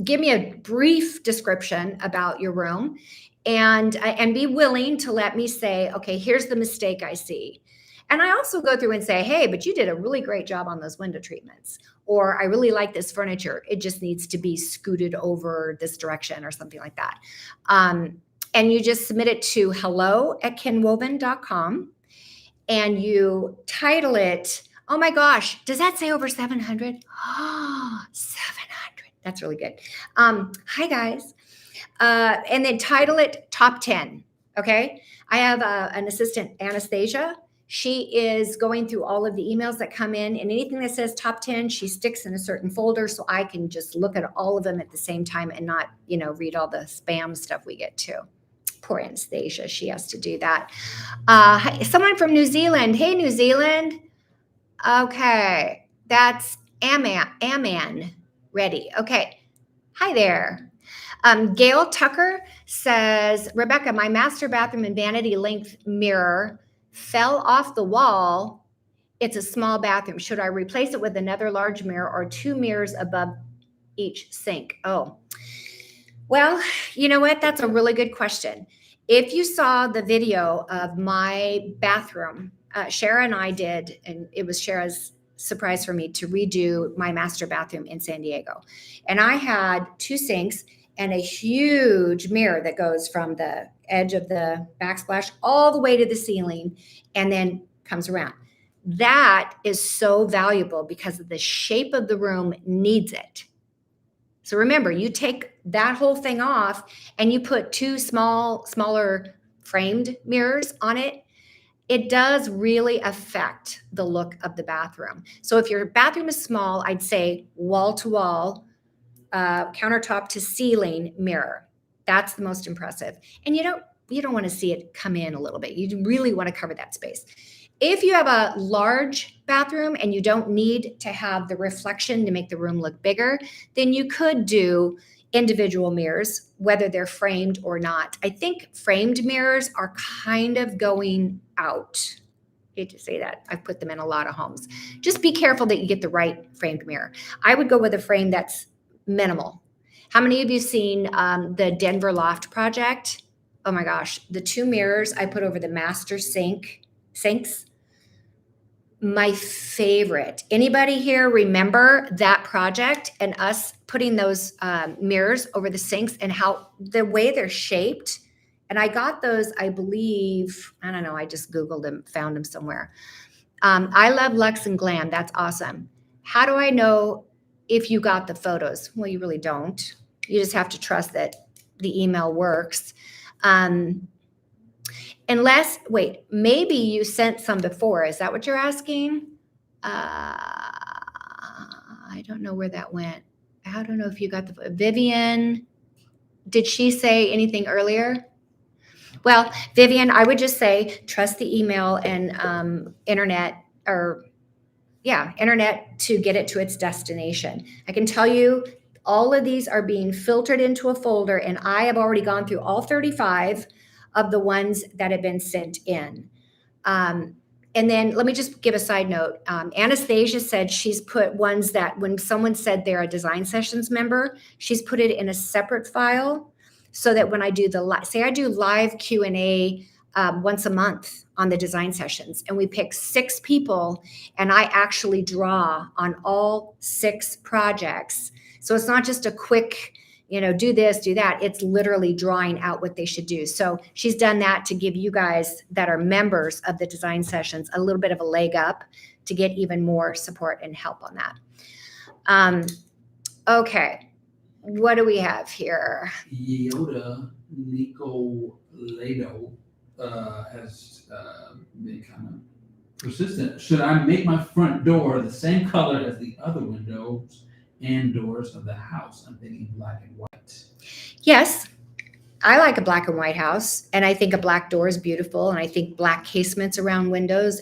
give me a brief description about your room, and be willing to let me say, okay, here's the mistake I see. And I also go through and say, hey, but you did a really great job on those window treatments. Or I really like this furniture. It just needs to be scooted over this direction or something like that. And you just submit it to hello@kinwoven.com. And you title it, oh my gosh, does that say over 700? Oh, 700. That's really good. Hi, guys. And then title it Top 10. Okay. I have an assistant, Anastasia. She is going through all of the emails that come in, and anything that says top 10, she sticks in a certain folder so I can just look at all of them at the same time and not, read all the spam stuff we get too. Poor Anastasia, she has to do that. Someone from New Zealand. Hey, New Zealand. Okay, that's Aman ready. Okay, hi there. Gail Tucker says, Rebecca, my master bathroom and vanity length mirror fell off the wall. It's a small bathroom. Should I replace it with another large mirror or 2 mirrors above each sink? Oh, well, you know what? That's a really good question. If you saw the video of my bathroom, Shara and I did, and it was Shara's surprise for me to redo my master bathroom in San Diego. And I had 2 sinks and a huge mirror that goes from the edge of the backsplash all the way to the ceiling and then comes around. That is so valuable because the shape of the room needs it. So remember, you take that whole thing off and you put 2 smaller framed mirrors on it. It does really affect the look of the bathroom. So if your bathroom is small, I'd say wall to wall, countertop to ceiling mirror. That's the most impressive. And you don't want to see it come in a little bit. You really want to cover that space. If you have a large bathroom and you don't need to have the reflection to make the room look bigger, then you could do individual mirrors, whether they're framed or not. I think framed mirrors are kind of going out. I hate to say that. I've put them in a lot of homes. Just be careful that you get the right framed mirror. I would go with a frame that's minimal. How many of you seen the Denver Loft project? Oh my gosh, the 2 mirrors I put over the master sinks. My favorite. Anybody here remember that project and us putting those mirrors over the sinks and how the way they're shaped? And I got those, I believe, I don't know, I just Googled them, found them somewhere. I love Luxe and Glam. That's awesome. How do I know if you got the photos? Well, you really don't. You just have to trust that the email works. Unless, wait, maybe you sent some before. Is that what you're asking? I don't know where that went. I don't know if you got the Vivian. Did she say anything earlier? Well, Vivian, I would just say trust the email and internet to get it to its destination. I can tell you all of these are being filtered into a folder, and I have already gone through all 35 of the ones that have been sent in. And then let me just give a side note. Anastasia said she's put ones that when someone said they're a design sessions member, she's put it in a separate file so that when I do I do live Q&A once a month on the design sessions, and we pick 6 people and I actually draw on all 6 projects. So it's not just a quick, do this, do that. It's literally drawing out what they should do. So she's done that to give you guys that are members of the design sessions a little bit of a leg up to get even more support and help on that. Okay. What do we have here? Yoda Nicolado has been kind of persistent. Should I make my front door the same color as the other windows and doors of the house? I'm thinking black and white. Yes, I like a black and white house, and I think a black door is beautiful, and I think black casements around windows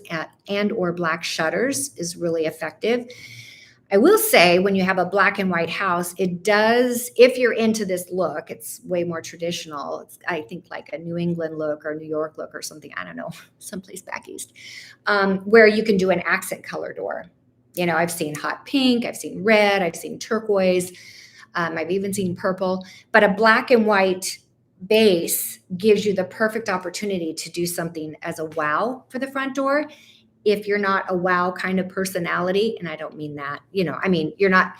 and or black shutters is really effective. I will say when you have a black and white house, it does, if you're into this look, it's way more traditional. It's, I think, like a New England look or New York look or something, I don't know, someplace back east, where you can do an accent color door. I've seen hot pink, I've seen red, I've seen turquoise, I've even seen purple, but a black and white base gives you the perfect opportunity to do something as a wow for the front door. If you're not a wow kind of personality, and I don't mean that, if you're not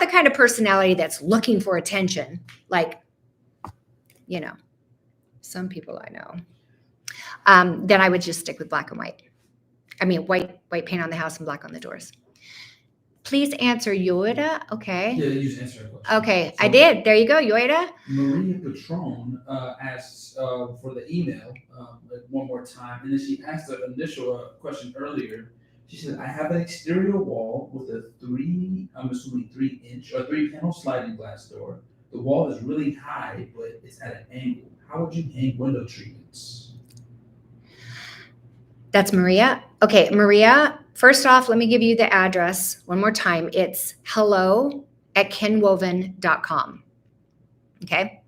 the kind of personality that's looking for attention, like, some people I know, then I would just stick with black and white. White paint on the house and black on the doors. Please answer Yoida. Okay. Yeah, you just answer a question. Okay, I So- did. There you go, Yoida. Maria Patron asks for the email like one more time, and then she asked the initial question earlier. She said, "I have an exterior wall with a I'm assuming 3-inch or 3-panel sliding glass door. The wall is really high, but it's at an angle. How would you hang window treatments?" That's Maria. Okay, Maria, first off, let me give you the address one more time. It's hello@kinwoven.com. Okay,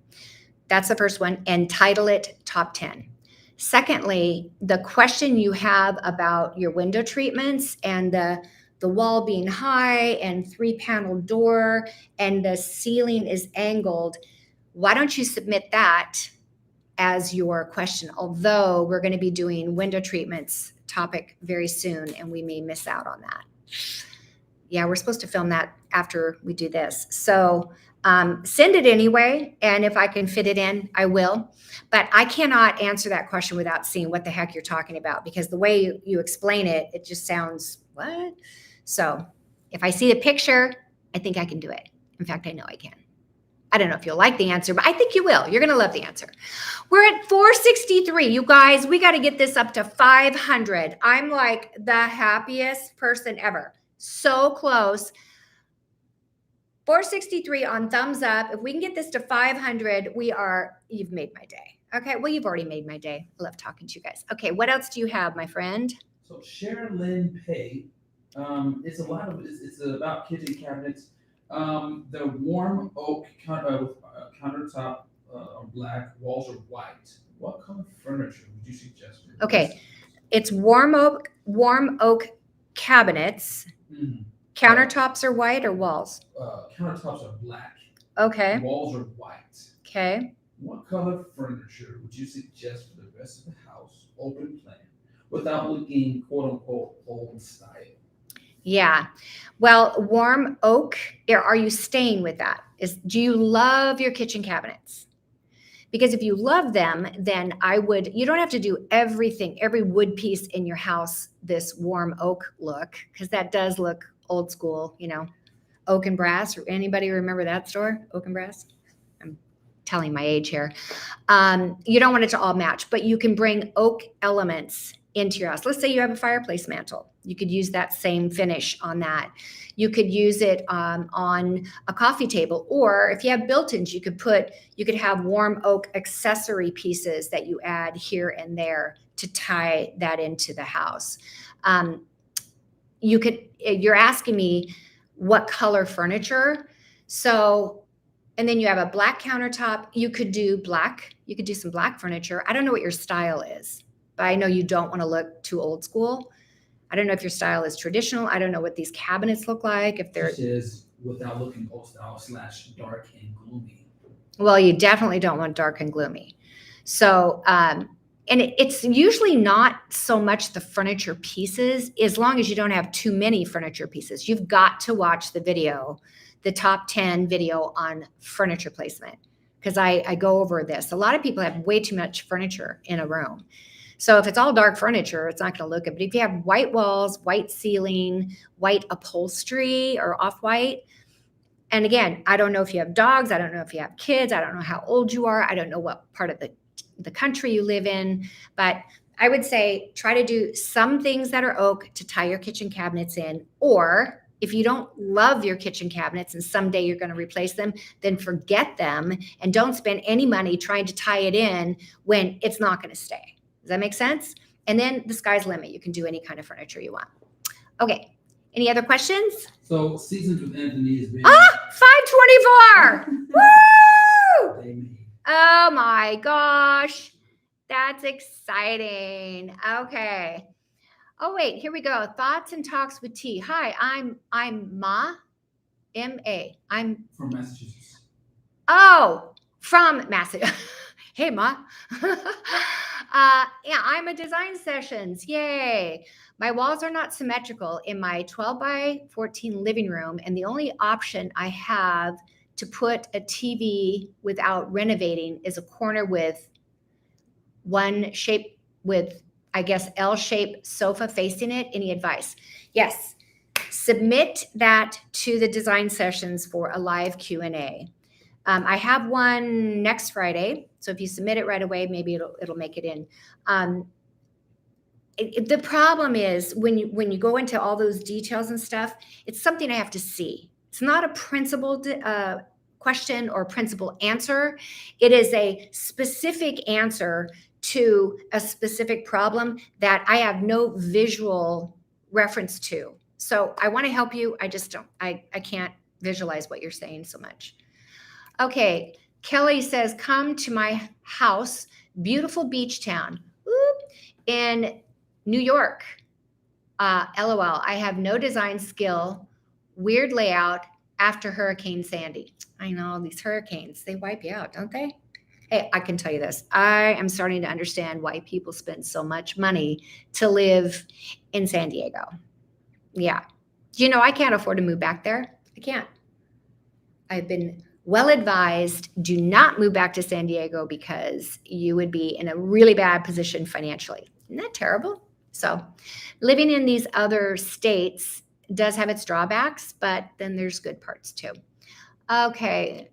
that's the first one, and title it Top 10. Secondly, the question you have about your window treatments and the wall being high and 3-panel door and the ceiling is angled, why don't you submit that as your question? Although we're going to be doing window treatments topic very soon and we may miss out on that. Yeah, we're supposed to film that after we do this. So send it anyway, and if I can fit it in, I will. But I cannot answer that question without seeing what the heck you're talking about, because the way you explain it, it just sounds, what? So if I see the picture, I think I can do it. In fact, I know I can. I don't know if you'll like the answer, but I think you will. You're going to love the answer. We're at 463. You guys, we got to get this up to 500. I'm like the happiest person ever. So close. 463 on thumbs up. If we can get this to 500, you've made my day. Okay. Well, you've already made my day. I love talking to you guys. Okay. What else do you have, my friend? So Sharon Lynn Pay, it's about kitchen cabinets. The warm oak countertop are black, walls are white. What color furniture would you suggest? Okay. It's warm oak cabinets. Mhm. Countertops are white or walls? Countertops are black. Okay. Walls are white. Okay. What color furniture would you suggest for the rest of the house, open plan, without looking quote unquote old style? Yeah. Well, warm oak, are you staying with that? Do you love your kitchen cabinets? Because if you love them, then you don't have to do everything, every wood piece in your house, this warm oak look, because that does look old school, Oak and Brass. Anybody remember that store, Oak and Brass? I'm telling my age here. You don't want it to all match, but you can bring oak elements into your house. Let's say you have a fireplace mantle. You could use that same finish on that. You could use it on a coffee table, or if you have built-ins, you could have warm oak accessory pieces that you add here and there to tie that into the house. You're asking me what color furniture. So, and then you have a black countertop. You could do some black furniture. I don't know what your style is, but I know you don't want to look too old school. I don't know if your style is traditional. I don't know what these cabinets look like. If they're without looking old style / dark and gloomy. Well, you definitely don't want dark and gloomy. So, and it's usually not so much the furniture pieces, as long as you don't have too many furniture pieces. You've got to watch the video, the top 10 video on furniture placement, because I go over this. A lot of people have way too much furniture in a room. So if it's all dark furniture, it's not going to look good. But if you have white walls, white ceiling, white upholstery or off-white, and again, I don't know if you have dogs. I don't know if you have kids. I don't know how old you are. I don't know what part of the country you live in. But I would say try to do some things that are oak to tie your kitchen cabinets in. Or if you don't love your kitchen cabinets and someday you're going to replace them, then forget them and don't spend any money trying to tie it in when it's not going to stay. Does that make sense? And then the sky's the limit. You can do any kind of furniture you want. Okay. Any other questions? So Seasons with Anthony has been 524. Woo! Amen. Oh my gosh. That's exciting. Okay. Oh wait, here we go. Thoughts and talks with T. Hi, I'm Ma. M-A. I'm from Massachusetts. Oh, from Massachusetts. Hey, Ma. Yeah, I'm a design sessions. Yay. My walls are not symmetrical in my 12 by 14 living room. And the only option I have to put a TV without renovating is a corner with one shape with, I guess, L-shaped sofa facing it. Any advice? Yes. submit that to the design sessions for a live Q&A. I have one next Friday, so if you submit it right away, maybe it'll make it in. The problem is when you go into all those details and stuff, it's something I have to see. It's not a principled question or principal answer. It is a specific answer to a specific problem that I have no visual reference to. So I want to help you. I just don't. I can't visualize what you're saying so much. Okay, Kelly says, come to my house, beautiful beach town, in New York. LOL, I have no design skill, weird layout after Hurricane Sandy. I know these hurricanes, they wipe you out, don't they? Hey, I can tell you this. I am starting to understand why people spend so much money to live in San Diego. Yeah. I can't afford to move back there. I can't. I've been well advised, do not move back to San Diego because you would be in a really bad position financially. Isn't that terrible? So living in these other states does have its drawbacks, but then there's good parts too. Okay.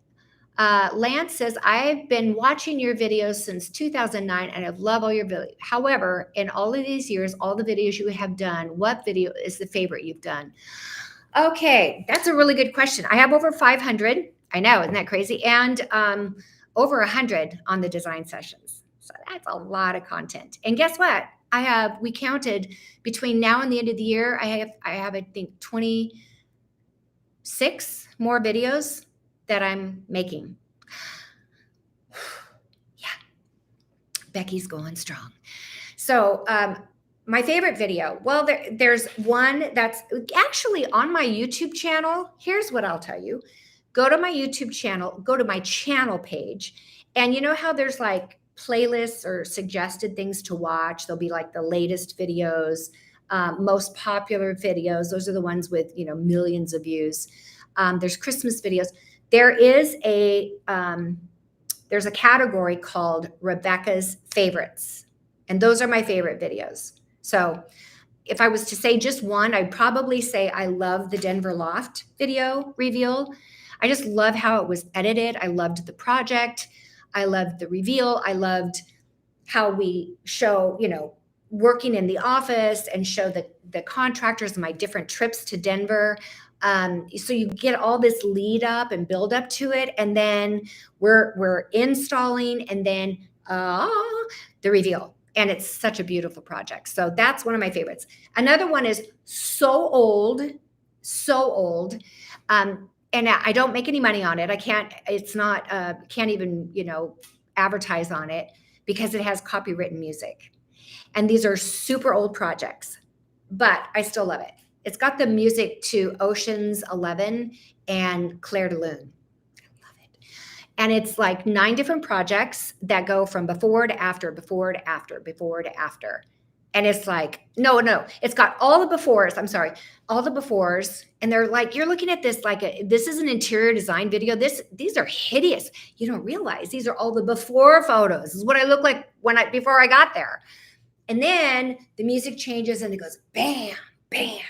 Lance says, I've been watching your videos since 2009 and I've loved all your videos. However, in all of these years, all the videos you have done, what video is the favorite you've done? Okay, that's a really good question. I have over 500. I know, isn't that crazy? And over 100 on the design sessions. So that's a lot of content. And guess what? We counted between now and the end of the year, I think 26 more videos that I'm making. Yeah, Becky's going strong. So my favorite video, well, there's one that's actually on my YouTube channel. Here's what I'll tell you. Go to my YouTube channel, go to my channel page, and you know how there's like playlists or suggested things to watch? There'll be like the latest videos, most popular videos. Those are the ones with, millions of views. There's Christmas videos. There's a category called Rebecca's Favorites, and those are my favorite videos. So if I was to say just one, I'd probably say I love the Denver Loft video reveal. I just love how it was edited. I loved the project. I loved the reveal. I loved how we show, working in the office and show the contractors and my different trips to Denver. So you get all this lead up and build up to it. And then we're installing and then the reveal. And it's such a beautiful project. So that's one of my favorites. Another one is so old. And I don't make any money on it. I can't even, advertise on it because it has copywritten music. And these are super old projects, but I still love it. It's got the music to Ocean's 11 and Claire de Lune. I love it. And it's like 9 different projects that go from before to after, before to after, before to after. And it's like, no, it's got all the befores. I'm sorry, all the befores. And they're like, you're looking at this like this is an interior design video. These are hideous. You don't realize these are all the before photos. This is what I look like before I got there. And then the music changes and it goes bam, bam,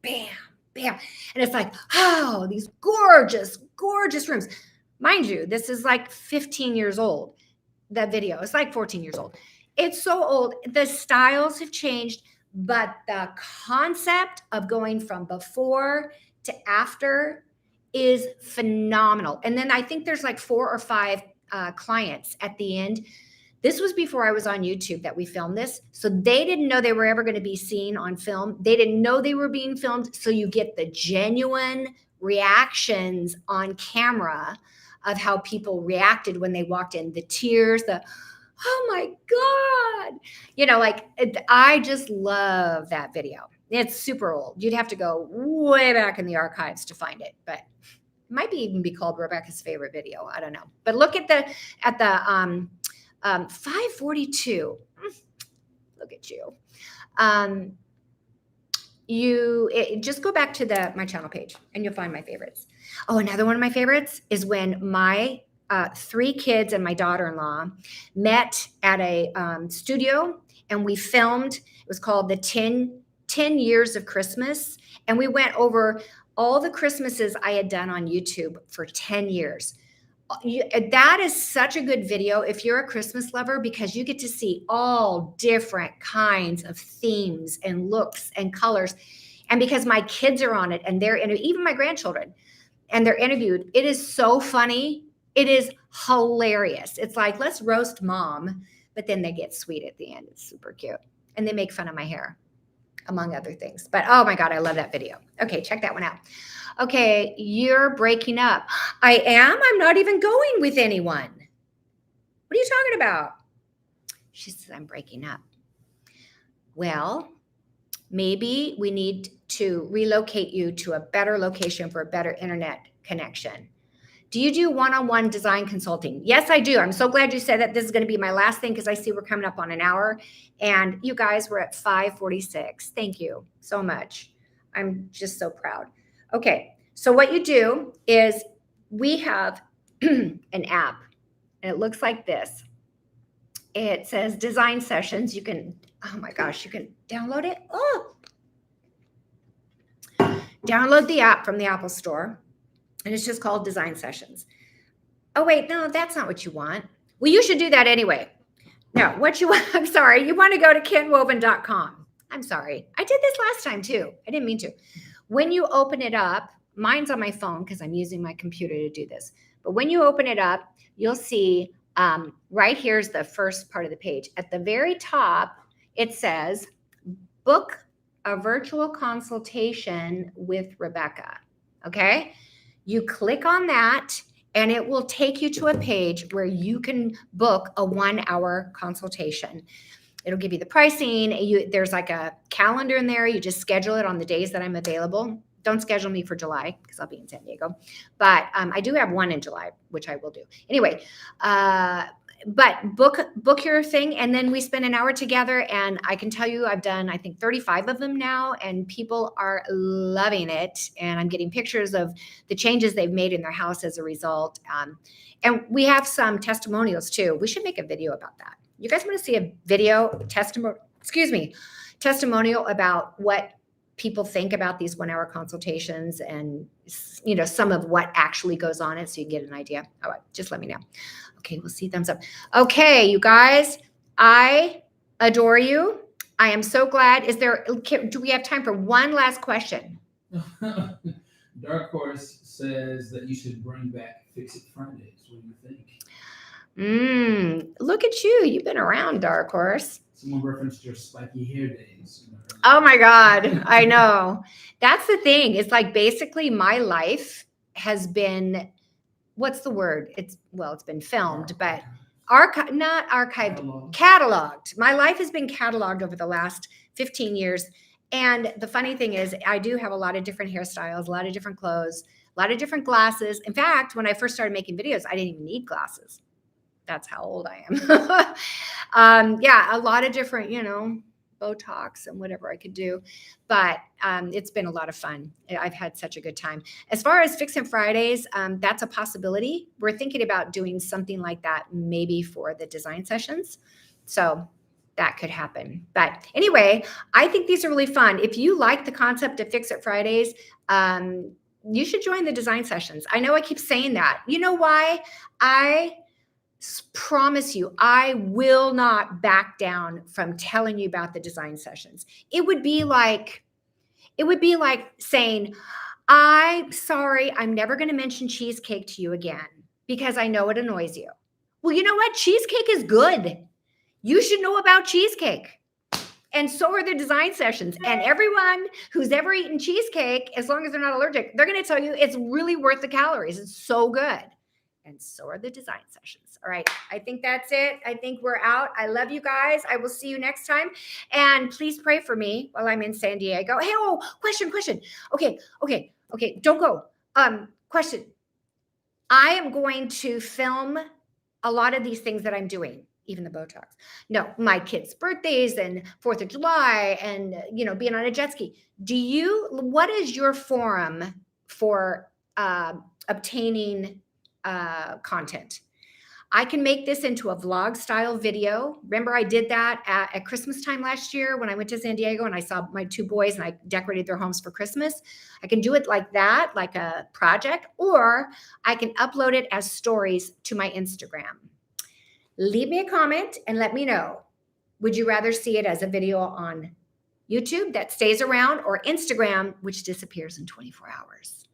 bam, bam. And it's like, oh, these gorgeous, gorgeous rooms. Mind you, this is like 15 years old. That video, it's like 14 years old. It's so old. The styles have changed, but the concept of going from before to after is phenomenal. And then I think there's like 4 or 5 clients at the end. This was before I was on YouTube that we filmed this. So they didn't know they were ever going to be seen on film. They didn't know they were being filmed. So you get the genuine reactions on camera of how people reacted when they walked in, the tears, oh my God, I just love that video. It's super old. You'd have to go way back in the archives to find it, but it might even be called Rebecca's favorite video. I don't know, but look at the 542. Look at you. Just go back to my channel page and you'll find my favorites. Oh, another one of my favorites is when my 3 kids and my daughter-in-law met at a studio and we filmed. It was called the Tin 10 years of Christmas, and we went over all the Christmases I had done on YouTube for 10 years. That is such a good video if you're a Christmas lover, because you get to see all different kinds of themes and looks and colors. And because my kids are on it, and they're even my grandchildren, and they're interviewed, it is so funny. It is hilarious. It's like, let's roast mom, but then they get sweet at the end. It's super cute. And they make fun of my hair, among other things. But oh my God, I love that video. Okay, check that one out. Okay, you're breaking up. I am? I'm not even going with anyone. What are you talking about? She says, I'm breaking up. Well, maybe we need to relocate you to a better location for a better internet connection. Do you do one-on-one design consulting? Yes, I do. I'm so glad you said that. This is going to be my last thing because I see we're coming up on an hour. And you guys were at 5:46. Thank you so much. I'm just so proud. Okay, so what you do is we have an app, and it looks like this. It says Design Sessions. You can, oh my gosh, you can download it. Oh, download the app from the Apple Store. And it's just called Design Sessions. Oh, wait, no, that's not what you want. Well, you should do that anyway. No, what you want, I'm sorry, you want to go to kinwoven.com. I'm sorry. I did this last time too. I didn't mean to. When you open it up, mine's on my phone because I'm using my computer to do this. But when you open it up, you'll see right here's the first part of the page. At the very top, it says, book a virtual consultation with Rebecca. Okay? You click on that, and it will take you to a page where you can book a 1-hour consultation. It'll give you the pricing. There's like a calendar in there. You just schedule it on the days that I'm available. Don't schedule me for July because I'll be in San Diego. But I do have one in July, which I will do. Anyway, but book your thing, and then we spend an hour together, and I can tell you I've done, I think, 35 of them now, and people are loving it, and I'm getting pictures of the changes they've made in their house as a result. And we have some testimonials too. We should make a video about that. You guys want to see a video testimonial about what people think about these 1-hour consultations, and some of what actually goes on it, so you can get an idea. All right, just let me know. Okay, we'll see thumbs up. Okay, you guys, I adore you. I am so glad. Do we have time for one last question? Dark Horse says that you should bring back Fix It Fridays. What do you think? Look at you. You've been around, Dark Horse. Someone referenced your spiky hair days. Oh my God, I know. That's the thing. It's like basically my life has been, what's the word? It's been filmed, but not archived, cataloged. My life has been cataloged over the last 15 years. And the funny thing is, I do have a lot of different hairstyles, a lot of different clothes, a lot of different glasses. In fact, when I first started making videos, I didn't even need glasses. That's how old I am. Yeah, a lot of different, Botox and whatever I could do. But it's been a lot of fun. I've had such a good time. As far as Fix It Fridays, that's a possibility. We're thinking about doing something like that maybe for the design sessions. So that could happen. But anyway, I think these are really fun. If you like the concept of Fix It Fridays, you should join the design sessions. I know I keep saying that. You know why? I promise you, I will not back down from telling you about the design sessions. It would be like saying, I'm sorry, I'm never going to mention cheesecake to you again because I know it annoys you. Well, you know what? Cheesecake is good. You should know about cheesecake. And so are the design sessions. And everyone who's ever eaten cheesecake, as long as they're not allergic, they're going to tell you it's really worth the calories. It's so good. And so are the design sessions. All right. I think that's it. I think we're out. I love you guys. I will see you next time. And please pray for me while I'm in San Diego. Hey, question. Okay. Don't go. Question. I am going to film a lot of these things that I'm doing, even the Botox. No, my kids' birthdays and 4th of July and, being on a jet ski. What is your forum for obtaining content? I can make this into a vlog style video. Remember, I did that at Christmas time last year when I went to San Diego and I saw my 2 boys and I decorated their homes for Christmas. I can do it like that, like a project, or I can upload it as stories to my Instagram. Leave me a comment and let me know. Would you rather see it as a video on YouTube that stays around or Instagram, which disappears in 24 hours?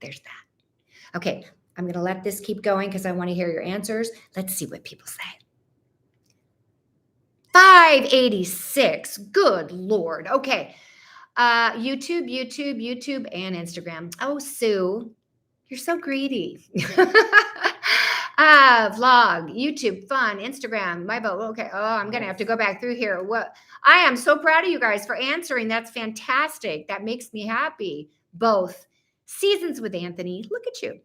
There's that. Okay, I'm going to let this keep going because I want to hear your answers. Let's see what people say. 586. Good Lord. Okay. YouTube, and Instagram. Oh, Sue, you're so greedy. Vlog, YouTube, fun, Instagram, my vote. Okay. Oh, I'm going to have to go back through here. What? I am so proud of you guys for answering. That's fantastic. That makes me happy. Both. Seasons with Anthony. Look at you.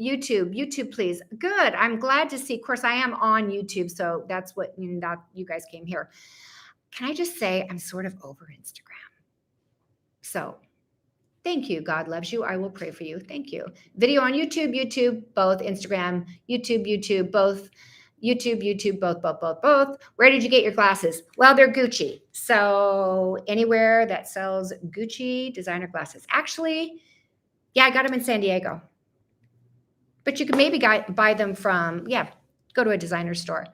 YouTube, please. Good. I'm glad to see. Of course, I am on YouTube, so that's what you guys came here. Can I just say I'm sort of over Instagram? So thank you. God loves you. I will pray for you. Thank you. Video on YouTube, both. Instagram, YouTube, both. YouTube, both. Where did you get your glasses? Well, they're Gucci. So anywhere that sells Gucci designer glasses. Actually, yeah, I got them in San Diego. But you could maybe buy them from, go to a designer store.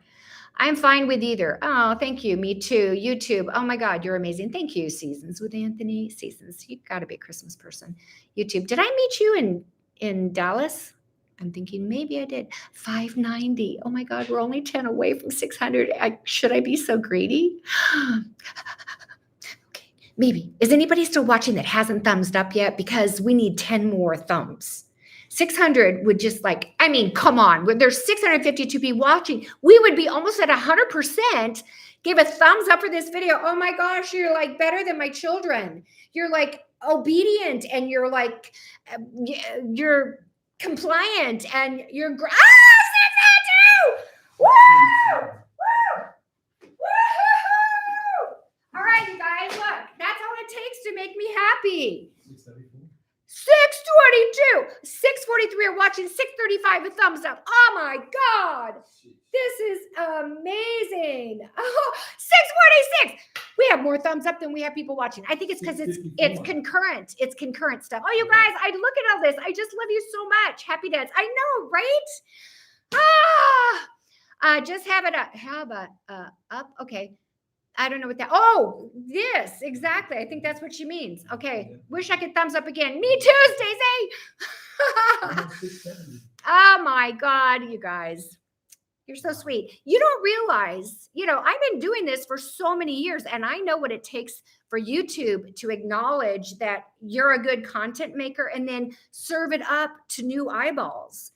I'm fine with either. Oh, thank you. Me too. YouTube. Oh my God, you're amazing. Thank you. Seasons with Anthony. Seasons. You've got to be a Christmas person. YouTube. Did I meet you in Dallas? I'm thinking maybe I did. 590. Oh my God, we're only 10 away from 600. Should I be so greedy? Okay, maybe. Is anybody still watching that hasn't thumbs up yet? Because we need 10 more thumbs. 600 would just come on. There's 652 people watching. We would be almost at 100%. Give a thumbs up for this video. Oh my gosh, you're like better than my children. You're like obedient and you're like, you're compliant and you're, 602! Woo! Woo! Woo! All right, you guys, look, that's all it takes to make me happy. 622, 643 are watching, 635 a thumbs up. Oh my God, this is amazing. Oh, 646. We have more thumbs up than we have people watching. I think it's because it's concurrent. It's concurrent stuff. Oh, you guys, I look at all this. I just love you so much. Happy dads. I know, right? Just have it up. How about up? Okay. I don't know what that. Oh, this exactly. I think that's what she means. Okay. Wish I could thumbs up again. Me too, Stacey. Oh my God, you guys. You're so sweet. You don't realize, I've been doing this for so many years and I know what it takes for YouTube to acknowledge that you're a good content maker and then serve it up to new eyeballs.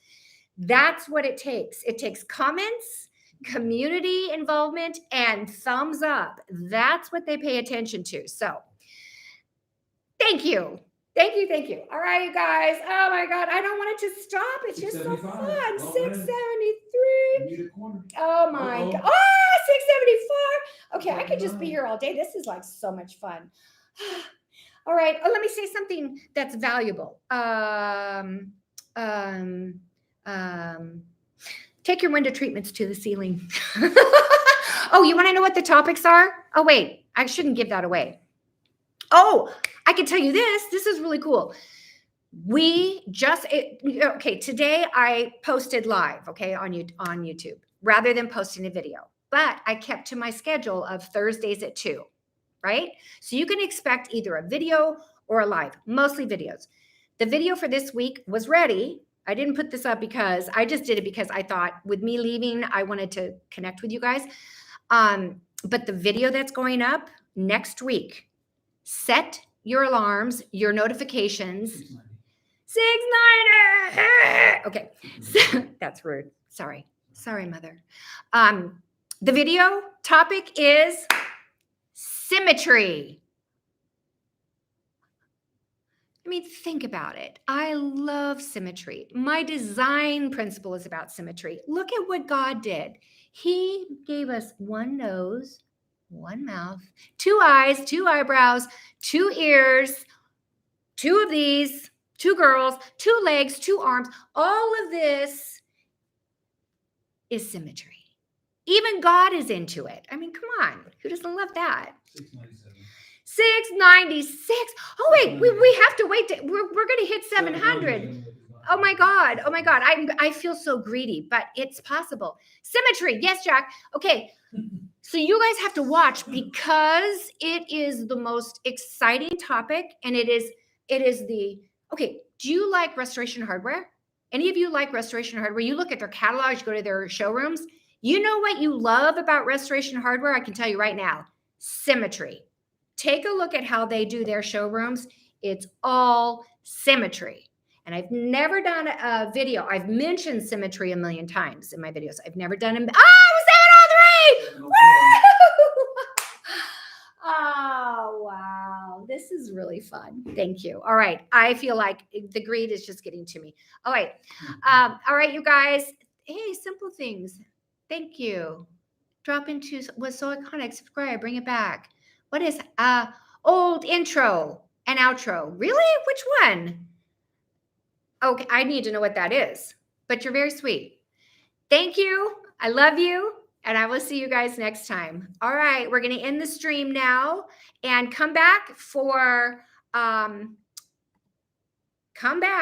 That's what it takes. It takes comments, community involvement, and thumbs up. That's what they pay attention to. So thank you. Thank you. All right, you guys. Oh my God. I don't want it to stop. It's just so fun. 673. Oh my God. Oh, 674. Okay. I could just be here all day. This is like so much fun. All right. Oh, let me say something that's valuable. Take your window treatments to the ceiling. Oh, you want to know what the topics are? Oh, wait, I shouldn't give that away. Oh, I can tell you this. This is really cool. Today I posted live, on YouTube rather than posting a video, but I kept to my schedule of Thursdays at 2, right? So you can expect either a video or a live, mostly videos. The video for this week was ready. I didn't put this up because I just did it because I thought with me leaving, I wanted to connect with you guys. But the video that's going up next week, set your alarms, your notifications. 690. Okay. That's rude. Sorry, mother. The video topic is symmetry. I mean, think about it. I love symmetry. My design principle is about symmetry. Look at what God did. He gave us one nose, one mouth, 2 eyes, 2 eyebrows, 2 ears, 2 of these, 2 girls, 2 legs, 2 arms. All of this is symmetry. Even God is into it. I mean, come on. Who doesn't love that? 697. 696. Oh, wait, we have to wait. We're going to hit 700. Oh my God. Oh my God. I feel so greedy, but it's possible. Symmetry. Yes, Jack. Okay. So you guys have to watch because it is the most exciting topic, and it is okay. Do you like restoration hardware? Any of you like restoration hardware? You look at their catalogs, you go to their showrooms. You know what you love about restoration hardware? I can tell you right now, symmetry. Take a look at how they do their showrooms. It's all symmetry. And I've never done a video. I've mentioned symmetry a million times in my videos. I've never done it. Oh, 703! Woo! Oh, wow. This is really fun. Thank you. All right. I feel like the greed is just getting to me. All right. All right, you guys. Hey, simple things. Thank you. Drop into what's so iconic. Subscribe. Bring it back. What is old intro and outro? Really? Which one? Okay, I need to know what that is. But you're very sweet. Thank you. I love you. And I will see you guys next time. All right, we're going to end the stream now and come back for come back.